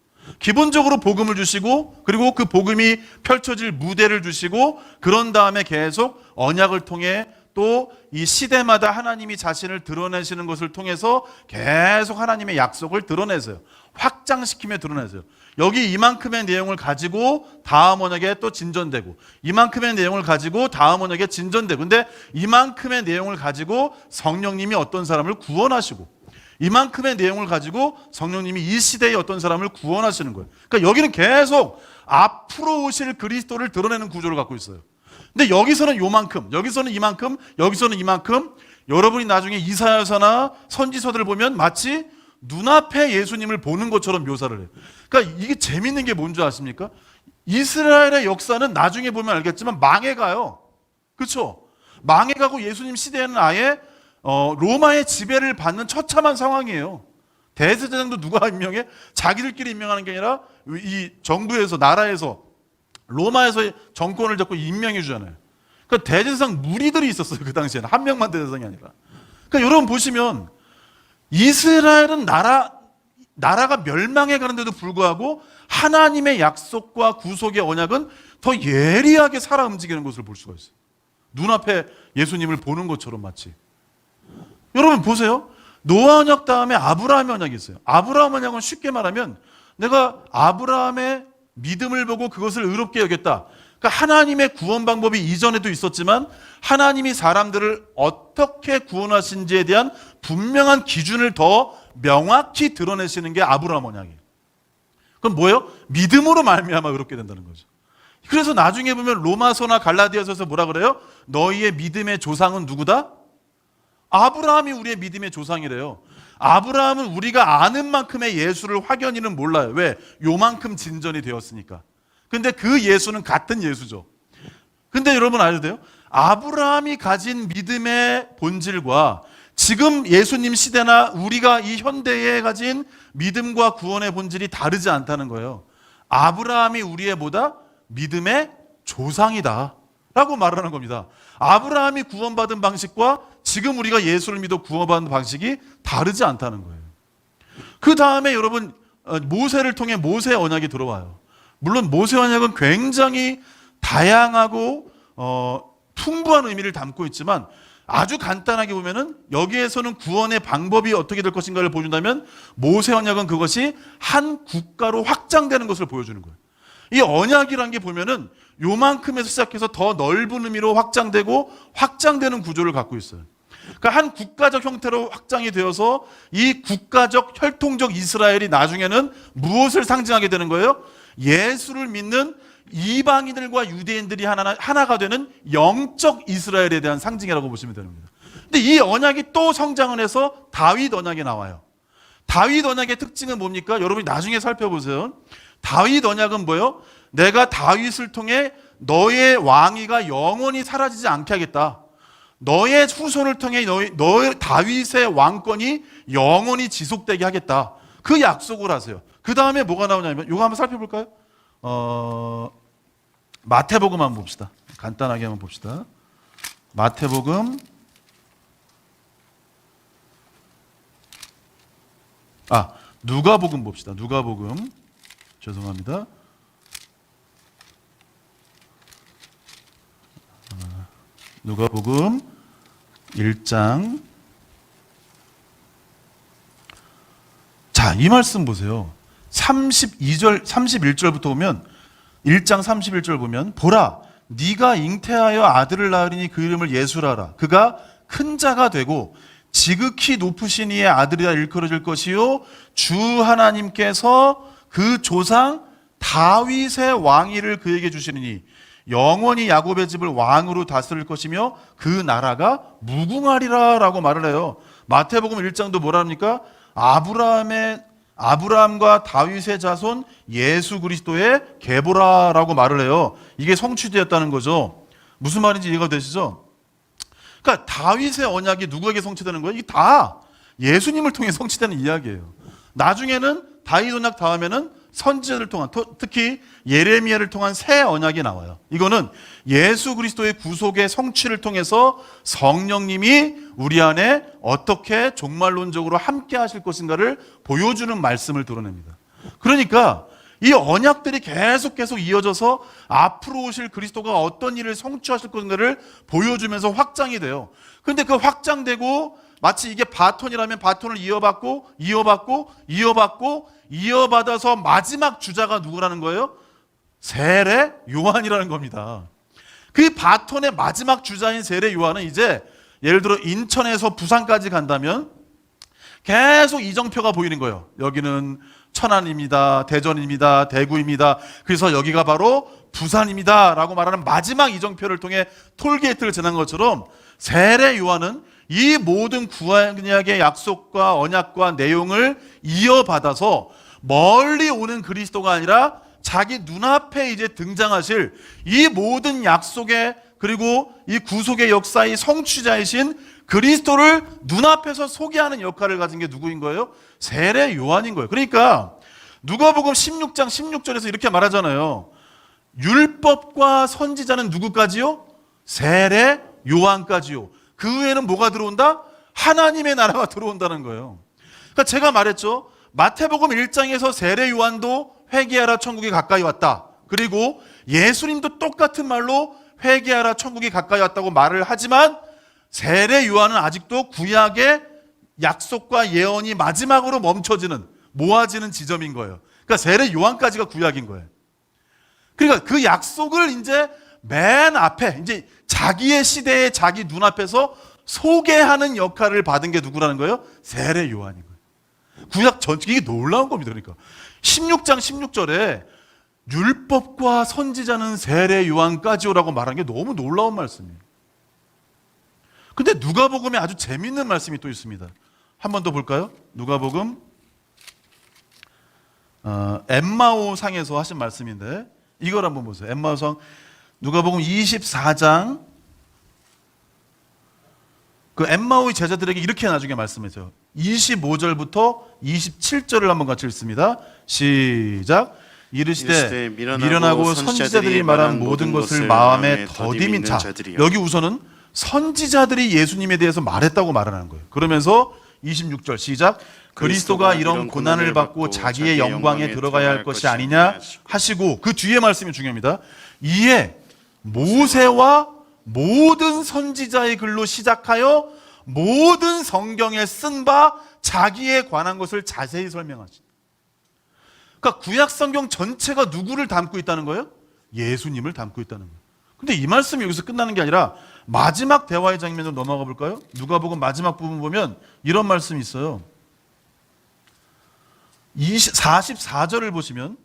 기본적으로 복음을 주시고, 그리고 그 복음이 펼쳐질 무대를 주시고, 그런 다음에 계속 언약을 통해 또 이 시대마다 하나님이 자신을 드러내시는 것을 통해서 계속 하나님의 약속을 드러내세요. 확장시키며 드러내세요. 여기 이만큼의 내용을 가지고 다음 언약에 또 진전되고, 이만큼의 내용을 가지고 다음 언약에 진전되고, 근데 이만큼의 내용을 가지고 성령님이 어떤 사람을 구원하시고, 이만큼의 내용을 가지고 성령님이 이 시대에 어떤 사람을 구원하시는 거예요. 그러니까 여기는 계속 앞으로 오실 그리스도를 드러내는 구조를 갖고 있어요. 근데 여기서는 요만큼, 여기서는 이만큼, 여기서는 이만큼. 여러분이 나중에 이사야서나 선지서들을 보면 마치 눈앞에 예수님을 보는 것처럼 묘사를 해요. 그러니까 이게 재밌는 게 뭔지 아십니까? 이스라엘의 역사는 나중에 보면 알겠지만 망해가요. 그렇죠? 망해가고 예수님 시대에는 아예 로마의 지배를 받는 처참한 상황이에요. 대제사장도 누가 임명해? 자기들끼리 임명하는 게 아니라 이 정부에서, 나라에서, 로마에서 정권을 잡고 임명해 주잖아요. 그러니까 대제사장 무리들이 있었어요. 그 당시에는 한 명만 대제사장이 아니라. 그러니까 여러분 보시면 이스라엘은 나라가 멸망해 가는데도 불구하고 하나님의 약속과 구속의 언약은 더 예리하게 살아 움직이는 것을 볼 수가 있어요. 눈앞에 예수님을 보는 것처럼 마치. 여러분 보세요. 노아 언약 다음에 아브라함의 언약이 있어요. 아브라함 언약은 쉽게 말하면 내가 아브라함의 믿음을 보고 그것을 의롭게 여겼다. 그러니까 하나님의 구원 방법이 이전에도 있었지만 하나님이 사람들을 어떻게 구원하신지에 대한 분명한 기준을 더 명확히 드러내시는 게 아브라함 언약이에요. 그럼 뭐예요? 믿음으로 말미암아 의롭게 된다는 거죠. 그래서 나중에 보면 로마서나 갈라디아서에서 뭐라 그래요? 너희의 믿음의 조상은 누구다? 아브라함이 우리의 믿음의 조상이래요. 아브라함은 우리가 아는 만큼의 예수를 확연히는 몰라요. 왜? 요만큼 진전이 되었으니까. 근데 그 예수는 같은 예수죠. 근데 여러분 알아야 돼요? 아브라함이 가진 믿음의 본질과 지금 예수님 시대나 우리가 이 현대에 가진 믿음과 구원의 본질이 다르지 않다는 거예요. 아브라함이 우리의 뭐다? 믿음의 조상이다 라고 말하는 겁니다. 아브라함이 구원받은 방식과 지금 우리가 예수를 믿어 구원받는 방식이 다르지 않다는 거예요. 그 다음에 여러분 모세를 통해 모세 언약이 들어와요. 물론 모세 언약은 굉장히 다양하고 풍부한 의미를 담고 있지만 아주 간단하게 보면은 여기에서는 구원의 방법이 어떻게 될 것인가를 보여준다면 모세 언약은 그것이 한 국가로 확장되는 것을 보여주는 거예요. 이 언약이란 게 보면은 요만큼에서 시작해서 더 넓은 의미로 확장되는 구조를 갖고 있어요. 그러니까 한 국가적 형태로 확장이 되어서 이 국가적 혈통적 이스라엘이 나중에는 무엇을 상징하게 되는 거예요? 예수를 믿는 이방인들과 유대인들이 하나가 되는 영적 이스라엘에 대한 상징이라고 보시면 되는 겁니다. 근데 이 언약이 또 성장을 해서 다윗 언약에 나와요. 다윗 언약의 특징은 뭡니까? 여러분이 나중에 살펴보세요. 다윗 언약은 뭐예요? 내가 다윗을 통해 너의 왕위가 영원히 사라지지 않게 하겠다. 너의 후손을 통해 너의 다윗의 왕권이 영원히 지속되게 하겠다. 그 약속을 하세요. 그 다음에 뭐가 나오냐면 이거 한번 살펴볼까요? 마태복음 한번 봅시다. 간단하게 한번 봅시다. 마태복음 누가복음 봅시다. 누가복음 죄송합니다. 누가복음 1장. 자, 이 말씀 보세요. 31절부터 보면 1장 31절 보면 보라 네가 잉태하여 아들을 낳으리니 그 이름을 예수라 하라. 그가 큰 자가 되고 지극히 높으신 이의 아들이라 일컬어질 것이요 주 하나님께서 그 조상 다윗의 왕위를 그에게 주시리니 영원히 야곱의 집을 왕으로 다스릴 것이며 그 나라가 무궁하리라 라고 말을 해요. 마태복음 1장도 뭐라 합니까? 아브라함과 다윗의 자손 예수 그리스도의 계보라라고 말을 해요. 이게 성취되었다는 거죠. 무슨 말인지 이해가 되시죠? 그러니까 다윗의 언약이 누구에게 성취되는 거예요? 이게 다 예수님을 통해 성취되는 이야기예요. 나중에는 다윗 언약 다음에는 선지자를 통한, 특히 예레미야를 통한 새 언약이 나와요. 이거는 예수 그리스도의 구속의 성취를 통해서 성령님이 우리 안에 어떻게 종말론적으로 함께 하실 것인가를 보여주는 말씀을 드러냅니다. 그러니까 이 언약들이 계속 이어져서 앞으로 오실 그리스도가 어떤 일을 성취하실 것인가를 보여주면서 확장이 돼요. 그런데 그 확장되고 마치 이게 바톤이라면 바톤을 이어받아서 마지막 주자가 누구라는 거예요? 세례 요한이라는 겁니다. 그 바톤의 마지막 주자인 세례 요한은 이제 예를 들어 인천에서 부산까지 간다면 계속 이정표가 보이는 거예요. 여기는 천안입니다, 대전입니다, 대구입니다. 그래서 여기가 바로 부산입니다 라고 말하는 마지막 이정표를 통해 톨게이트를 지난 것처럼 세례 요한은 이 모든 구약의 약속과 언약과 내용을 이어받아서 멀리 오는 그리스도가 아니라 자기 눈앞에 이제 등장하실 이 모든 약속의 그리고 이 구속의 역사의 성취자이신 그리스도를 눈앞에서 소개하는 역할을 가진 게 누구인 거예요? 세례 요한인 거예요. 그러니까 누가복음 16장 16절에서 이렇게 말하잖아요. 율법과 선지자는 누구까지요? 세례 요한까지요. 그 외에는 뭐가 들어온다? 하나님의 나라가 들어온다는 거예요. 그러니까 제가 말했죠. 마태복음 1장에서 세례 요한도 회개하라 천국이 가까이 왔다. 그리고 예수님도 똑같은 말로 회개하라 천국이 가까이 왔다고 말을 하지만 세례 요한은 아직도 구약의 약속과 예언이 마지막으로 모아지는 지점인 거예요. 그러니까 세례 요한까지가 구약인 거예요. 그러니까 그 약속을 이제 맨 앞에 이제 자기의 시대에 자기 눈앞에서 소개하는 역할을 받은 게 누구라는 거예요? 세례 요한인 거예요. 구약 전체 이게 놀라운 겁니다. 그러니까 16장 16절에 율법과 선지자는 세례 요한까지오라고 말하는 게 너무 놀라운 말씀이에요. 근데 누가복음에 아주 재밌는 말씀이 또 있습니다. 한 번 더 볼까요? 누가복음 엠마오 상에서 하신 말씀인데 이걸 한번 보세요. 엠마오 상 누가복음 24장 그 엠마오의 제자들에게 이렇게 나중에 말씀하세요. 25절부터 27절을 한번 같이 읽습니다. 시작. 이르시되 미련하고 선지자들이 말한 모든 것을 마음에 더디민 자. 여기 우선은 선지자들이 예수님에 대해서 말했다고 말하는 거예요. 그러면서 26절 시작. 그리스도가 이런 고난을 받고 자기의 영광에 들어가야 할 것이 아니냐 하시고 그 뒤에 말씀이 중요합니다. 이에 모세와 모든 선지자의 글로 시작하여 모든 성경에 쓴 바 자기에 관한 것을 자세히 설명하시. 그러니까 구약 성경 전체가 누구를 담고 있다는 거예요? 예수님을 담고 있다는 거예요. 근데 이 말씀이 여기서 끝나는 게 아니라 마지막 대화의 장면으로 넘어가 볼까요? 누가복음 마지막 부분 보면 이런 말씀이 있어요. 44절을 보시면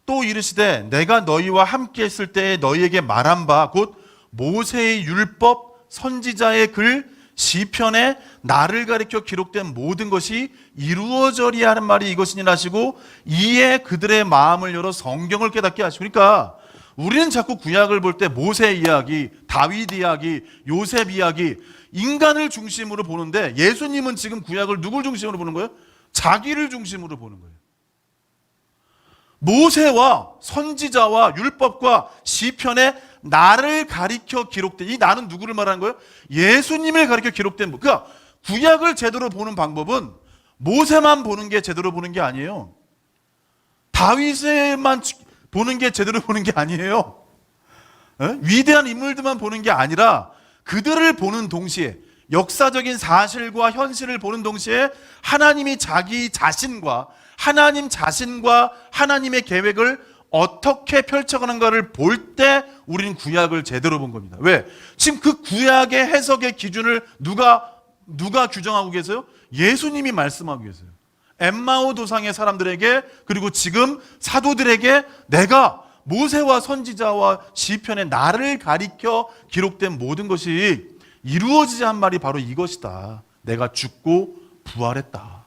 또 이르시되 내가 너희와 함께 했을 때에 너희에게 말한 바 곧 모세의 율법 선지자의 글 시편에 나를 가리켜 기록된 모든 것이 이루어져야 하는 말이 이것이니라 하시고 이에 그들의 마음을 열어 성경을 깨닫게 하시고. 그러니까 우리는 자꾸 구약을 볼 때 모세 이야기, 다윗 이야기, 요셉 이야기 인간을 중심으로 보는데 예수님은 지금 구약을 누굴 중심으로 보는 거예요? 자기를 중심으로 보는 거예요. 모세와 선지자와 율법과 시편에 나를 가리켜 기록된, 이 나는 누구를 말하는 거예요? 예수님을 가리켜 기록된. 그러니까 구약을 제대로 보는 방법은 모세만 보는 게 제대로 보는 게 아니에요. 다윗만 보는 게 제대로 보는 게 아니에요. 위대한 인물들만 보는 게 아니라 그들을 보는 동시에 역사적인 사실과 현실을 보는 동시에 하나님이 자기 자신과 하나님의 계획을 어떻게 펼쳐가는가를 볼 때 우리는 구약을 제대로 본 겁니다. 왜? 지금 그 구약의 해석의 기준을 누가 규정하고 계세요? 예수님이 말씀하고 계세요. 엠마오 도상의 사람들에게, 그리고 지금 사도들에게 내가 모세와 선지자와 시편에 나를 가리켜 기록된 모든 것이 이루어지지 한 말이 바로 이것이다. 내가 죽고 부활했다.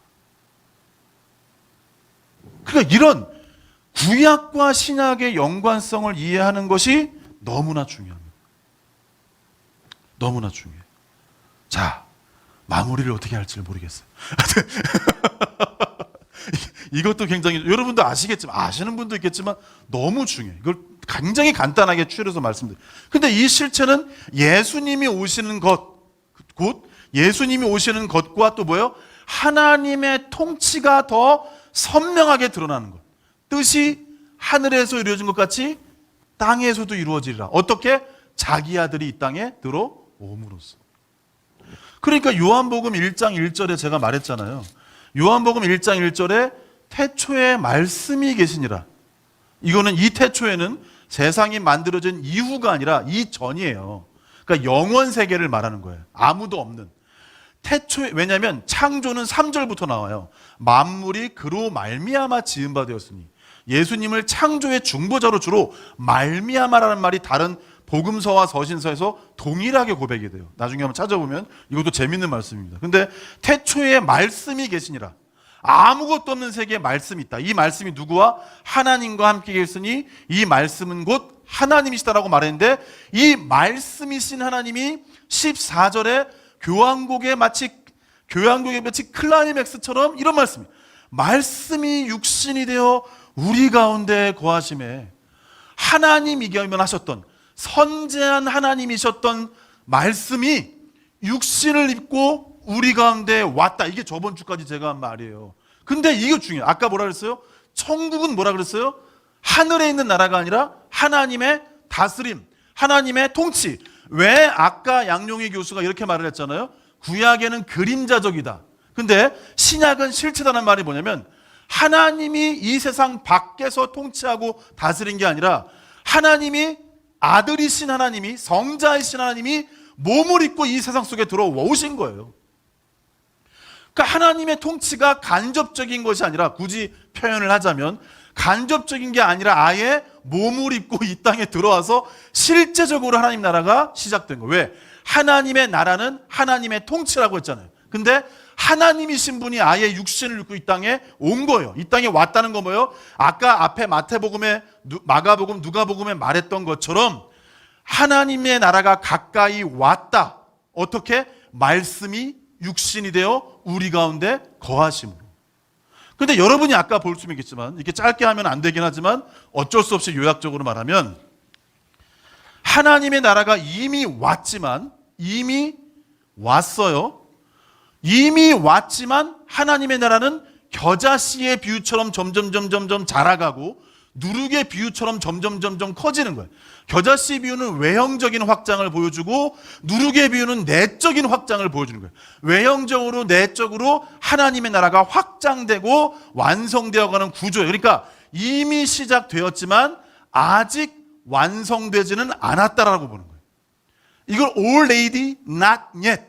그러니까 이런 구약과 신약의 연관성을 이해하는 것이 너무나 중요합니다. 너무나 중요해요. 자, 마무리를 어떻게 할지를 모르겠어요. 이것도 굉장히, 여러분도 아시겠지만, 아시는 분도 있겠지만 너무 중요해요. 이걸 굉장히 간단하게 추려서 말씀드려요. 근데 이 실체는 예수님이 오시는 것, 곧 예수님이 오시는 것과 또 뭐예요? 하나님의 통치가 더 선명하게 드러나는 것. 뜻이 하늘에서 이루어진 것 같이 땅에서도 이루어지리라. 어떻게? 자기 아들이 이 땅에 들어옴으로써. 그러니까 요한복음 1장 1절에 제가 말했잖아요. 요한복음 1장 1절에 태초에 말씀이 계시니라. 이거는 이 태초에는 세상이 만들어진 이후가 아니라 이전이에요. 그러니까 영원 세계를 말하는 거예요. 아무도 없는. 태초에, 왜냐하면 창조는 3절부터 나와요. 만물이 그로 말미암아 지은 바 되었으니. 예수님을 창조의 중보자로 주로 말미암아라는 말이 다른 복음서와 서신서에서 동일하게 고백이 돼요. 나중에 한번 찾아보면 이것도 재밌는 말씀입니다. 근데 태초에 말씀이 계시니라. 아무것도 없는 세계에 말씀이 있다. 이 말씀이 누구와? 하나님과 함께 계시니 이 말씀은 곧 하나님이시다라고 말했는데, 이 말씀이신 하나님이 14절에 교환곡에 마치 클라이맥스처럼 이런 말씀이, 말씀이 육신이 되어 우리 가운데 거하심에, 하나님 이겨면하셨던 선재한 하나님이셨던 말씀이 육신을 입고 우리 가운데 왔다. 이게 저번 주까지 제가 한 말이에요. 근데 이거 중요해요. 아까 뭐라 그랬어요? 천국은 뭐라 그랬어요? 하늘에 있는 나라가 아니라 하나님의 다스림, 하나님의 통치. 왜 아까 양용희 교수가 이렇게 말을 했잖아요. 구약에는 그림자적이다. 근데 신약은 실체다는 말이 뭐냐면, 하나님이 이 세상 밖에서 통치하고 다스린 게 아니라 하나님이, 아들이신 하나님이, 성자이신 하나님이 몸을 입고 이 세상 속에 들어오신 거예요. 그러니까 하나님의 통치가 간접적인 것이 아니라, 굳이 표현을 하자면 간접적인 게 아니라 아예 몸을 입고 이 땅에 들어와서 실제적으로 하나님 나라가 시작된 거예요. 왜? 하나님의 나라는 하나님의 통치라고 했잖아요. 근데 하나님이신 분이 아예 육신을 입고 이 땅에 온 거예요. 이 땅에 왔다는 거 뭐예요? 아까 앞에 마태복음에, 마가복음, 누가복음에 말했던 것처럼 하나님의 나라가 가까이 왔다. 어떻게? 말씀이 육신이 되어 우리 가운데 거하심으로. 근데 여러분이 아까 볼 수 있겠지만, 이렇게 짧게 하면 안 되긴 하지만 어쩔 수 없이 요약적으로 말하면, 하나님의 나라가 이미 왔지만, 이미 왔어요. 이미 왔지만 하나님의 나라는 겨자씨의 비유처럼 점점 자라가고 누룩의 비유처럼 점점 커지는 거예요. 겨자씨 비유는 외형적인 확장을 보여주고, 누룩의 비유는 내적인 확장을 보여주는 거예요. 외형적으로 내적으로 하나님의 나라가 확장되고 완성되어가는 구조예요. 그러니까 이미 시작되었지만 아직 완성되지는 않았다라고 보는 거예요. 이걸 already, not yet,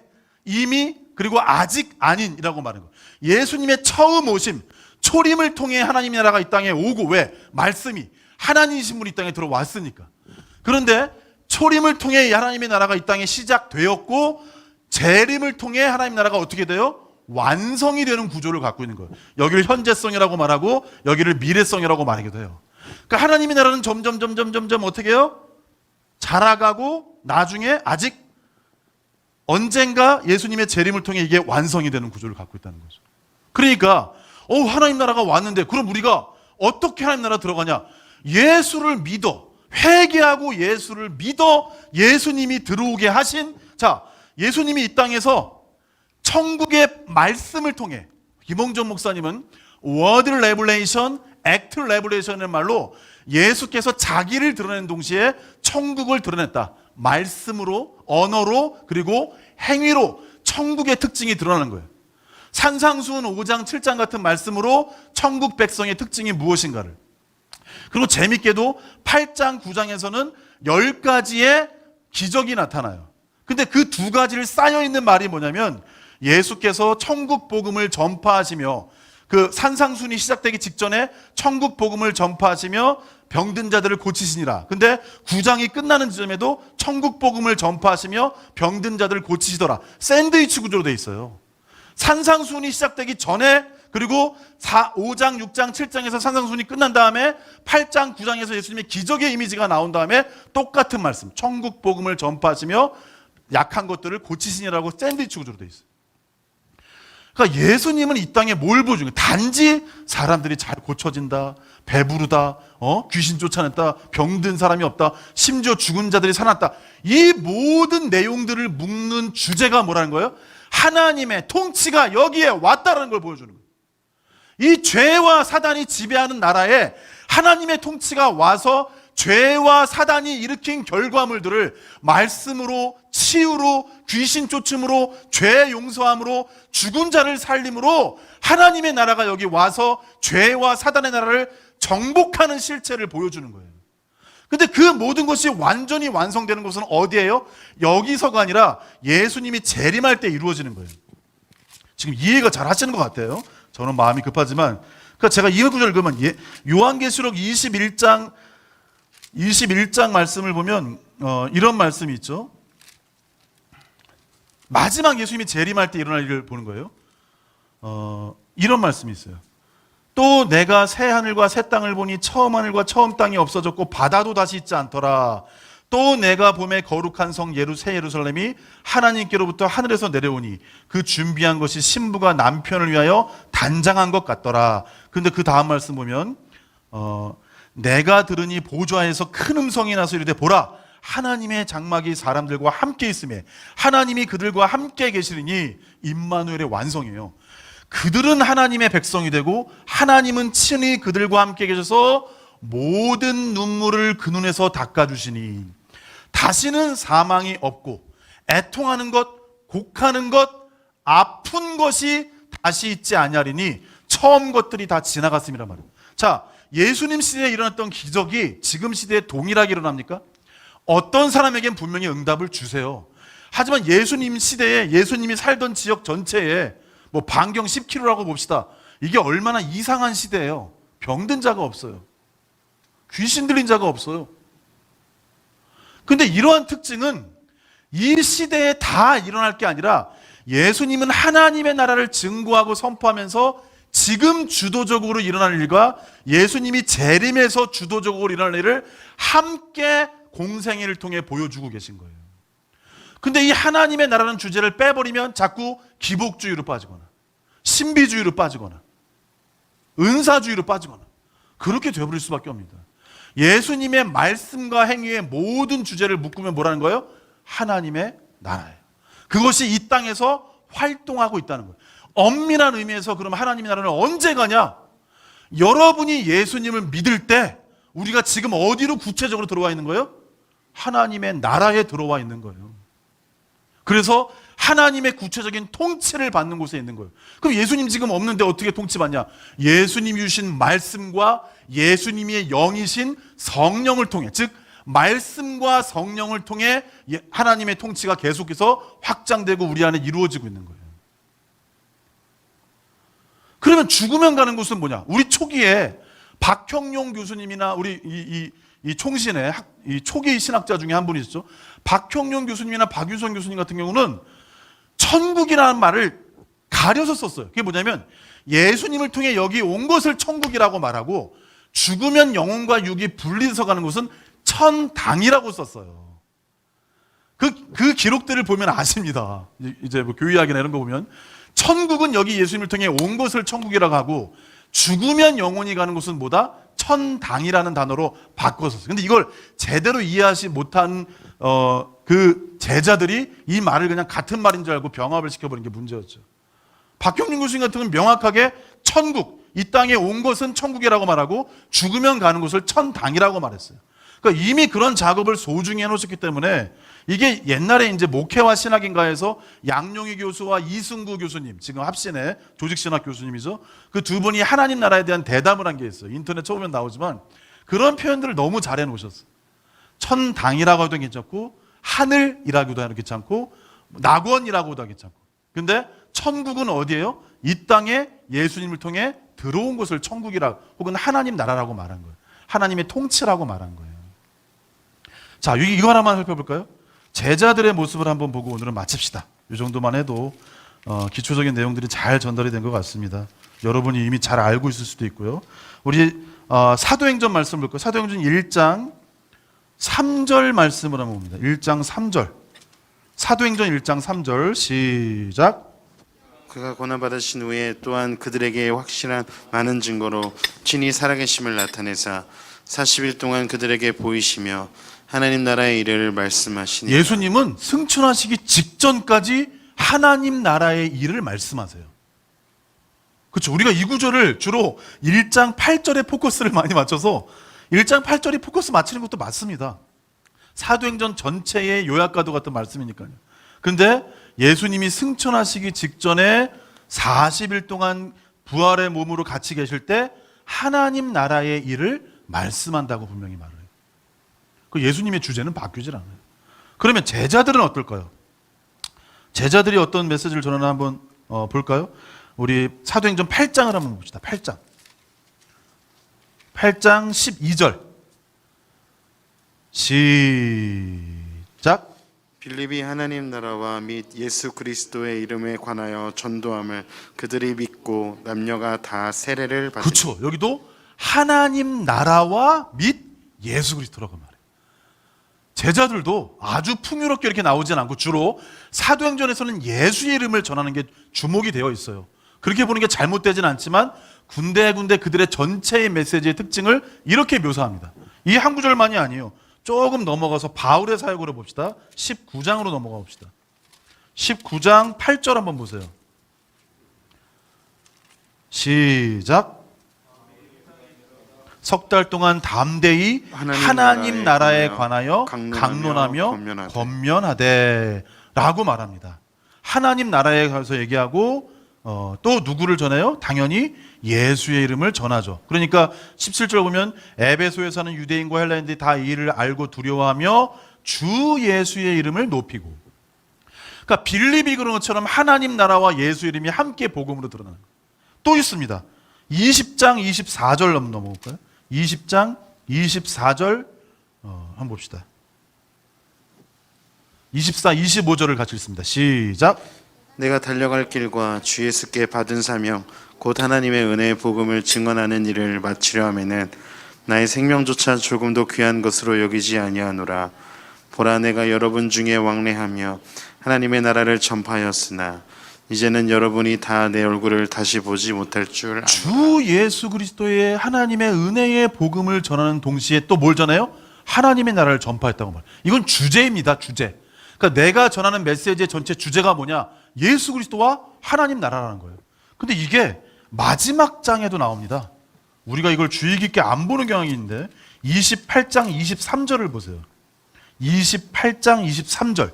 이미 그리고 아직 아닌이라고 말하는 거예요. 예수님의 처음 오심, 초림을 통해 하나님의 나라가 이 땅에 오고, 왜? 말씀이 하나님이신 분이 이 땅에 들어왔으니까. 그런데 초림을 통해 하나님의 나라가 이 땅에 시작되었고, 재림을 통해 하나님의 나라가 어떻게 돼요? 완성이 되는 구조를 갖고 있는 거예요. 여기를 현재성이라고 말하고 여기를 미래성이라고 말하기도 해요. 그러니까 하나님의 나라는 점점 어떻게 해요? 자라가고 나중에 아직 언젠가 예수님의 재림을 통해 이게 완성이 되는 구조를 갖고 있다는 거죠. 그러니까 하나님 나라가 왔는데 그럼 우리가 어떻게 하나님 나라 들어가냐? 예수를 믿어, 회개하고 예수를 믿어 예수님이 들어오게 하신, 자, 예수님이 이 땅에서 천국의 말씀을 통해, 김홍전 목사님은 word revelation, act revelation의 말로 예수께서 자기를 드러내는 동시에 천국을 드러냈다. 말씀으로, 언어로, 그리고 행위로 천국의 특징이 드러나는 거예요. 산상수훈 5장 7장 같은 말씀으로 천국 백성의 특징이 무엇인가를, 그리고 재밌게도 8장, 9장에서는 10가지의 기적이 나타나요. 근데 그 두 가지를 쌓여있는 말이 뭐냐면 예수께서 천국 복음을 전파하시며 그 산상순이 시작되기 직전에 천국 복음을 전파하시며 병든 자들을 고치시니라. 근데 9장이 끝나는 지점에도 천국 복음을 전파하시며 병든 자들을 고치시더라. 샌드위치 구조로 돼 있어요. 산상순이 시작되기 전에, 그리고 5장, 6장, 7장에서 산상순이 끝난 다음에 8장, 9장에서 예수님의 기적의 이미지가 나온 다음에 똑같은 말씀, 천국 복음을 전파하시며 약한 것들을 고치시니라고 샌드위치 구조로 돼 있어요. 그러니까 예수님은 이 땅에 뭘 보여준 거예요? 단지 사람들이 잘 고쳐진다, 배부르다, 귀신 쫓아냈다, 병든 사람이 없다, 심지어 죽은 자들이 살았다. 이 모든 내용들을 묶는 주제가 뭐라는 거예요? 하나님의 통치가 여기에 왔다라는 걸 보여주는 거예요. 이 죄와 사단이 지배하는 나라에 하나님의 통치가 와서 죄와 사단이 일으킨 결과물들을 말씀으로, 치유로, 귀신 쫓음으로, 죄 용서함으로, 죽은 자를 살림으로 하나님의 나라가 여기 와서 죄와 사단의 나라를 정복하는 실체를 보여주는 거예요. 근데 그 모든 것이 완전히 완성되는 것은 어디예요? 여기서가 아니라 예수님이 재림할 때 이루어지는 거예요. 지금 이해가 잘 하시는 것 같아요. 저는 마음이 급하지만, 그러니까 제가 이 구절을 읽으면 요한계시록 21장 말씀을 보면 이런 말씀이 있죠. 마지막 예수님이 재림할 때 일어날 일을 보는 거예요. 이런 말씀이 있어요. 또 내가 새 하늘과 새 땅을 보니 처음 하늘과 처음 땅이 없어졌고 바다도 다시 있지 않더라. 또 내가 봄에 거룩한 성 새 예루살렘이 하나님께로부터 하늘에서 내려오니 그 준비한 것이 신부가 남편을 위하여 단장한 것 같더라. 근데 그 다음 말씀 보면 내가 들으니 보좌에서 큰 음성이 나서 이르되 보라 하나님의 장막이 사람들과 함께 있음에 하나님이 그들과 함께 계시리니 임마누엘의 완성이에요. 그들은 하나님의 백성이 되고 하나님은 친히 그들과 함께 계셔서 모든 눈물을 그 눈에서 닦아주시니 다시는 사망이 없고 애통하는 것, 곡하는 것, 아픈 것이 다시 있지 아니하리니 처음 것들이 다 지나갔음이란 말이에요. 자, 예수님 시대에 일어났던 기적이 지금 시대에 동일하게 일어납니까? 어떤 사람에겐 분명히 응답을 주세요. 하지만 예수님 시대에 예수님이 살던 지역 전체에 뭐 반경 10km라고 봅시다. 이게 얼마나 이상한 시대예요. 병든 자가 없어요. 귀신 들린 자가 없어요. 근데 이러한 특징은 이 시대에 다 일어날 게 아니라 예수님은 하나님의 나라를 증거하고 선포하면서 지금 주도적으로 일어날 일과 예수님이 재림에서 주도적으로 일어날 일을 함께 공생애를 통해 보여주고 계신 거예요. 근데 이 하나님의 나라는 주제를 빼버리면 자꾸 기복주의로 빠지거나 신비주의로 빠지거나 은사주의로 빠지거나 그렇게 되어버릴 수밖에 없습니다. 예수님의 말씀과 행위의 모든 주제를 묶으면 뭐라는 거예요? 하나님의 나라예요. 그것이 이 땅에서 활동하고 있다는 거예요. 엄밀한 의미에서 그럼 하나님의 나라는 언제 가냐? 여러분이 예수님을 믿을 때 우리가 지금 어디로 구체적으로 들어와 있는 거예요? 하나님의 나라에 들어와 있는 거예요. 그래서 하나님의 구체적인 통치를 받는 곳에 있는 거예요. 그럼 예수님 지금 없는데 어떻게 통치받냐? 예수님이 주신 말씀과 예수님의 영이신 성령을 통해, 즉 말씀과 성령을 통해 하나님의 통치가 계속해서 확장되고 우리 안에 이루어지고 있는 거예요. 그러면 죽으면 가는 곳은 뭐냐? 우리 초기에 박형룡 교수님이나 우리 이 총신의 이 초기 신학자 중에 한 분이 있었죠. 박형룡 교수님이나 박유선 교수님 같은 경우는 천국이라는 말을 가려서 썼어요. 그게 뭐냐면 예수님을 통해 여기 온 것을 천국이라고 말하고 죽으면 영혼과 육이 분리해서 가는 곳은 천당이라고 썼어요. 그 기록들을 보면 아십니다. 이제 뭐 교회학이나 이런 거 보면 천국은 여기 예수님을 통해 온 것을 천국이라고 하고 죽으면 영혼이 가는 곳은 뭐다? 천당이라는 단어로 바꿨었어요. 근데 이걸 제대로 이해하지 못한 그 제자들이 이 말을 그냥 같은 말인 줄 알고 병합을 시켜버린 게 문제였죠. 박형준 교수님 같은 경우는 명확하게 천국, 이 땅에 온 것은 천국이라고 말하고 죽으면 가는 곳을 천당이라고 말했어요. 그러니까 이미 그런 작업을 소중히 해놓으셨기 때문에 이게 옛날에 이제 목회와 신학인가에서 양용희 교수와 이승구 교수님, 지금 합신의 조직신학 교수님이죠. 그 두 분이 하나님 나라에 대한 대담을 한 게 있어요. 인터넷 쳐보면 나오지만 그런 표현들을 너무 잘해 놓으셨어요. 천당이라고 해도 괜찮고 하늘이라고도 해도 괜찮고 낙원이라고도 괜찮고. 근데 천국은 어디예요? 이 땅에 예수님을 통해 들어온 것을 천국이라 혹은 하나님 나라라고 말한 거예요. 하나님의 통치라고 말한 거예요. 자, 이거 하나만 살펴볼까요? 제자들의 모습을 한번 보고 오늘은 마칩시다. 이 정도만 해도 기초적인 내용들이 잘 전달이 된 것 같습니다. 여러분이 이미 잘 알고 있을 수도 있고요. 우리 사도행전 말씀 볼까요? 사도행전 1장 3절 말씀을 한번 봅니다. 1장 3절. 사도행전 1장 3절 시작. 그가 고난받으신 후에 또한 그들에게 확실한 많은 증거로 친히 살아계심을 나타내사 40일 동안 그들에게 보이시며 하나님 나라의 일을 말씀하시니 예수님은 승천하시기 직전까지 하나님 나라의 일을 말씀하세요. 그렇죠. 우리가 이 구절을 주로 1장 8절에 포커스를 많이 맞춰서 1장 8절이 포커스 맞추는 것도 맞습니다. 사도행전 전체의 요약과도 같은 말씀이니까요. 그런데 예수님이 승천하시기 직전에 40일 동안 부활의 몸으로 같이 계실 때 하나님 나라의 일을 말씀한다고 분명히 말을 해요. 그 예수님의 주제는 바뀌질 않아요. 그러면 제자들은 어떨까요? 제자들이 어떤 메시지를 전하나 한번 볼까요? 우리 사도행전 8장을 한번 봅시다. 8장 12절 시작. 빌립이 하나님 나라와 및 예수 그리스도의 이름에 관하여 전도함을 그들이 믿고 남녀가 다 세례를 받으니. 그렇죠. 여기도 하나님 나라와 및 예수 그리스도라고 말해요. 제자들도 아주 풍요롭게 이렇게 나오진 않고 주로 사도행전에서는 예수의 이름을 전하는 게 주목이 되어 있어요. 그렇게 보는 게 잘못되진 않지만 군데군데 그들의 전체의 메시지의 특징을 이렇게 묘사합니다. 이 한 구절만이 아니에요. 조금 넘어가서 바울의 사역으로 봅시다. 19장으로 넘어가 봅시다. 19장 8절 한번 보세요. 시작. 석 달 동안 담대히 하나님 나라에 관하여 강론하며 권면하되 라고 말합니다. 하나님 나라에 가서 얘기하고 또 누구를 전해요? 당연히 예수의 이름을 전하죠. 그러니까 17절 보면 에베소에 사는 유대인과 헬라인들이 다 이 일을 알고 두려워하며 주 예수의 이름을 높이고. 그러니까 빌립이 그런 것처럼 하나님 나라와 예수 이름이 함께 복음으로 드러나는 거예요. 또 있습니다. 20장 24절 넘어볼까요? 20장 24절 한번 봅시다. 24, 25절을 같이 읽습니다. 시작. 내가 달려갈 길과 주 예수께 받은 사명 곧 하나님의 은혜의 복음을 증언하는 일을 마치려 하면은 나의 생명조차 조금도 귀한 것으로 여기지 아니하노라. 보라, 내가 여러분 중에 왕래하며 하나님의 나라를 전파하였으나 이제는 여러분이 다 내 얼굴을 다시 보지 못할 줄 아노라. 주 예수 그리스도의 하나님의 은혜의 복음을 전하는 동시에 또 뭘 전해요? 하나님의 나라를 전파했다고 말해요. 이건 주제입니다. 주제. 그러니까 내가 전하는 메시지의 전체 주제가 뭐냐? 예수 그리스도와 하나님 나라라는 거예요. 근데 이게 마지막 장에도 나옵니다. 우리가 이걸 주의 깊게 안 보는 경향이 있는데 28장 23절을 보세요. 28장 23절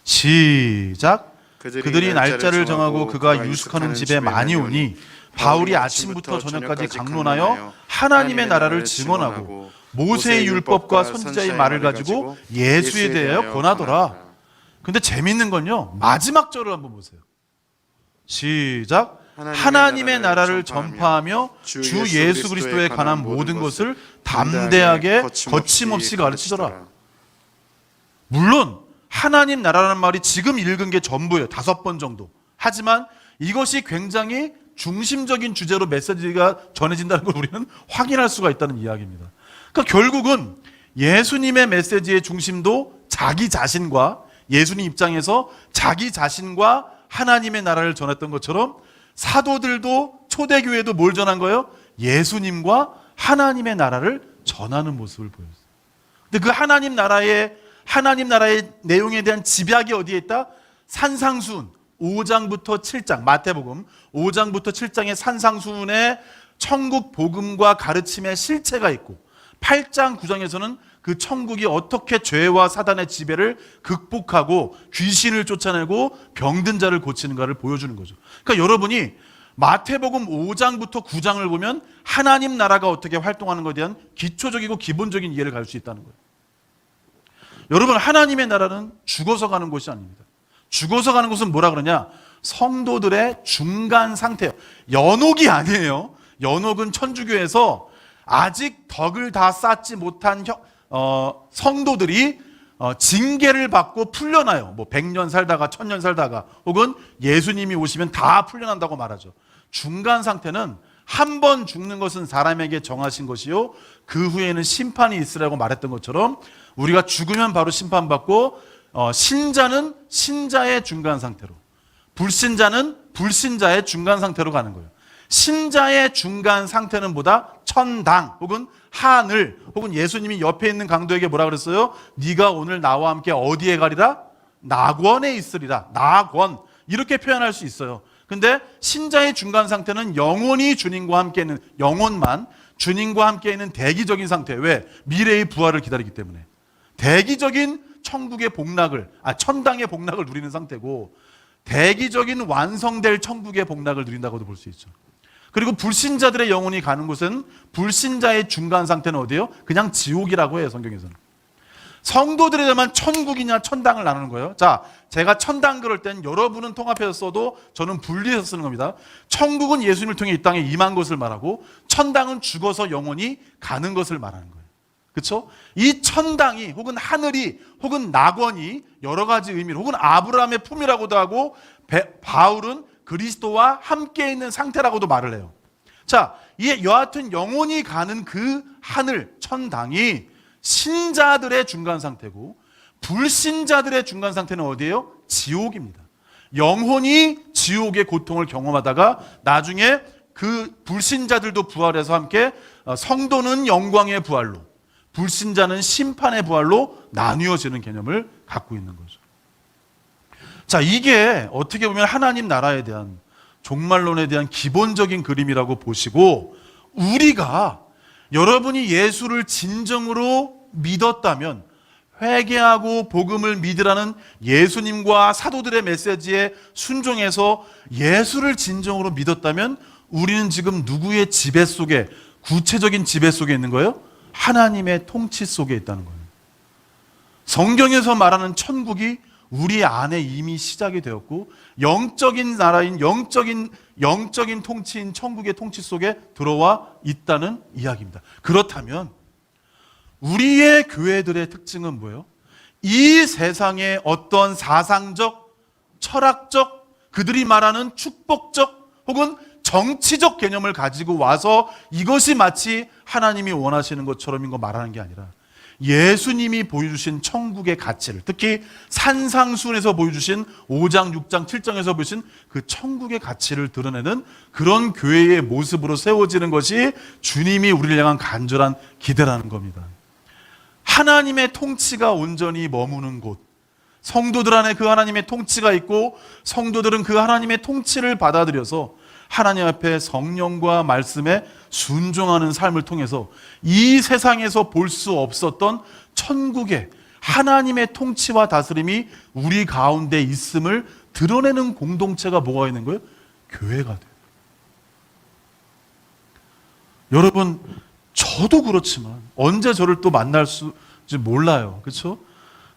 시작. 그들이 날짜를 정하고 그가 유숙하는 집에 많이 오니 바울이 아침부터 저녁까지 강론하여 하나님의 나라를 증언하고 모세의 율법과 선지자의 말을 가지고 예수에 대하여 권하더라. 근데 재밌는 건요, 마지막 절을 한번 보세요. 시작. 하나님의 나라를 전파하며 주 예수 그리스도에 관한 모든 것을 담대하게 거침없이 가르치더라. 물론 하나님 나라라는 말이 지금 읽은 게 전부예요. 5번 정도. 하지만 이것이 굉장히 중심적인 주제로 메시지가 전해진다는 걸 우리는 확인할 수가 있다는 이야기입니다. 그러니까 결국은 예수님의 메시지의 중심도 자기 자신과 예수님 입장에서 자기 자신과 하나님의 나라를 전했던 것처럼 사도들도 초대교회도 뭘 전한 거예요? 예수님과 하나님의 나라를 전하는 모습을 보였어요. 근데 그 하나님 나라의 내용에 대한 집약이 어디에 있다? 산상수훈 5장부터 7장, 마태복음 5장부터 7장의 산상수훈에 천국 복음과 가르침의 실체가 있고 8장 9장에서는 그 천국이 어떻게 죄와 사단의 지배를 극복하고 귀신을 쫓아내고 병든 자를 고치는가를 보여주는 거죠. 그러니까 여러분이 마태복음 5장부터 9장을 보면 하나님 나라가 어떻게 활동하는 것에 대한 기초적이고 기본적인 이해를 가질 수 있다는 거예요. 여러분, 하나님의 나라는 죽어서 가는 곳이 아닙니다. 죽어서 가는 곳은 뭐라 그러냐? 성도들의 중간 상태예요. 연옥이 아니에요. 연옥은 천주교에서 아직 덕을 다 쌓지 못한 성도들이 징계를 받고 풀려나요. 뭐 100년 살다가 1000년 살다가 혹은 예수님이 오시면 다 풀려난다고 말하죠. 중간 상태는 한 번 죽는 것은 사람에게 정하신 것이요 그 후에는 심판이 있으라고 말했던 것처럼 우리가 죽으면 바로 심판받고 신자는 신자의 중간 상태로, 불신자는 불신자의 중간 상태로 가는 거예요. 신자의 중간 상태는 뭐다? 천당 혹은 하늘, 혹은 예수님이 옆에 있는 강도에게 뭐라 그랬어요? 네가 오늘 나와 함께 어디에 가리라? 낙원에 있으리라. 낙원, 이렇게 표현할 수 있어요. 근데 신자의 중간 상태는 영원히 주님과 함께 있는, 영혼만 주님과 함께 있는 대기적인 상태. 왜? 미래의 부활을 기다리기 때문에. 대기적인 천국의 복락을, 천당의 복락을 누리는 상태고, 대기적인 완성될 천국의 복락을 누린다고도 볼 수 있죠. 그리고 불신자들의 영혼이 가는 곳은, 불신자의 중간 상태는 어디예요? 그냥 지옥이라고 해요, 성경에서는. 성도들에게만 천국이냐 천당을 나누는 거예요. 자, 제가 천당 그럴 땐 여러분은 통합해서 써도 저는 분리해서 쓰는 겁니다. 천국은 예수님을 통해 이 땅에 임한 것을 말하고, 천당은 죽어서 영혼이 가는 것을 말하는 거예요. 그렇죠? 이 천당이 혹은 하늘이 혹은 낙원이 여러 가지 의미로, 혹은 아브라함의 품이라고도 하고, 바울은 그리스도와 함께 있는 상태라고도 말을 해요. 자, 여하튼 영혼이 가는 그 하늘, 천당이 신자들의 중간 상태고, 불신자들의 중간 상태는 어디예요? 지옥입니다. 영혼이 지옥의 고통을 경험하다가 나중에 그 불신자들도 부활해서 함께, 성도는 영광의 부활로, 불신자는 심판의 부활로 나뉘어지는 개념을 갖고 있는 거죠. 자, 이게 어떻게 보면 하나님 나라에 대한, 종말론에 대한 기본적인 그림이라고 보시고, 우리가, 여러분이 예수를 진정으로 믿었다면, 회개하고 복음을 믿으라는 예수님과 사도들의 메시지에 순종해서 예수를 진정으로 믿었다면, 우리는 지금 누구의 지배 속에, 구체적인 지배 속에 있는 거예요? 하나님의 통치 속에 있다는 거예요. 성경에서 말하는 천국이 우리 안에 이미 시작이 되었고, 영적인 나라인, 영적인 통치인 천국의 통치 속에 들어와 있다는 이야기입니다. 그렇다면 우리의 교회들의 특징은 뭐예요? 이 세상의 어떤 사상적, 철학적, 그들이 말하는 축복적 혹은 정치적 개념을 가지고 와서 이것이 마치 하나님이 원하시는 것처럼인 거 말하는 게 아니라, 예수님이 보여주신 천국의 가치를, 특히 산상수훈에서 보여주신 5장, 6장, 7장에서 보여주신 그 천국의 가치를 드러내는 그런 교회의 모습으로 세워지는 것이 주님이 우리를 향한 간절한 기대라는 겁니다. 하나님의 통치가 온전히 머무는 곳, 성도들 안에 그 하나님의 통치가 있고, 성도들은 그 하나님의 통치를 받아들여서 하나님 앞에 성령과 말씀에 순종하는 삶을 통해서 이 세상에서 볼 수 없었던 천국의 하나님의 통치와 다스림이 우리 가운데 있음을 드러내는 공동체가 뭐가 있는 거예요? 교회가 돼요. 여러분, 저도 그렇지만 언제 저를 또 만날 수 몰라요. 그렇죠?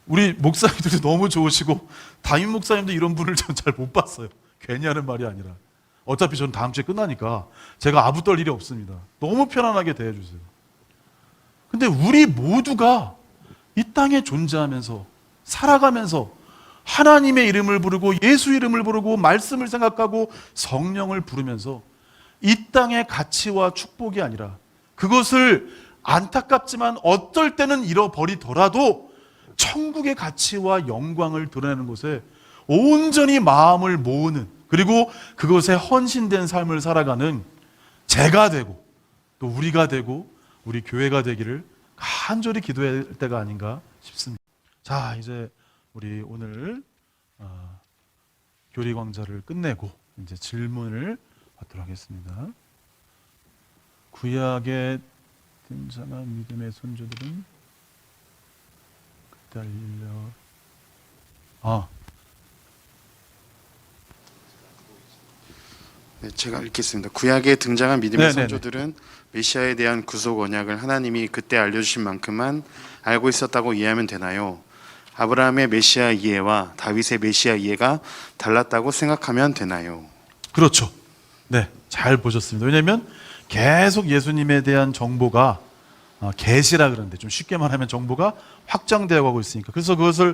우리 목사님들도 너무 좋으시고, 담임 목사님도 이런 분을 전 잘 못 봤어요. 괜히 하는 말이 아니라. 어차피 전 다음 주에 끝나니까 제가 아부 떨 일이 없습니다. 너무 편안하게 대해주세요. 근데 우리 모두가 이 땅에 존재하면서, 살아가면서 하나님의 이름을 부르고 예수 이름을 부르고 말씀을 생각하고 성령을 부르면서 이 땅의 가치와 축복이 아니라, 그것을 안타깝지만 어떨 때는 잃어버리더라도 천국의 가치와 영광을 드러내는 곳에 온전히 마음을 모으는, 그리고 그것에 헌신된 삶을 살아가는 제가 되고 또 우리가 되고 우리 교회가 되기를 간절히 기도할 때가 아닌가 싶습니다. 자, 이제 우리 오늘 교리 강좌를 끝내고 이제 질문을 받도록 하겠습니다. 구약의 든든한 믿음의 선조들은 달려 네, 제가 읽겠습니다. 구약에 등장한 믿음의 네네네. 선조들은 메시아에 대한 구속 언약을 하나님이 그때 알려주신 만큼만 알고 있었다고 이해하면 되나요? 아브라함의 메시아 이해와 다윗의 메시아 이해가 달랐다고 생각하면 되나요? 그렇죠. 네, 잘 보셨습니다. 왜냐하면 계속 예수님에 대한 정보가 계시라 그러는데 좀 쉽게 말하면 정보가 확장되어 가고 있으니까 그래서 그것을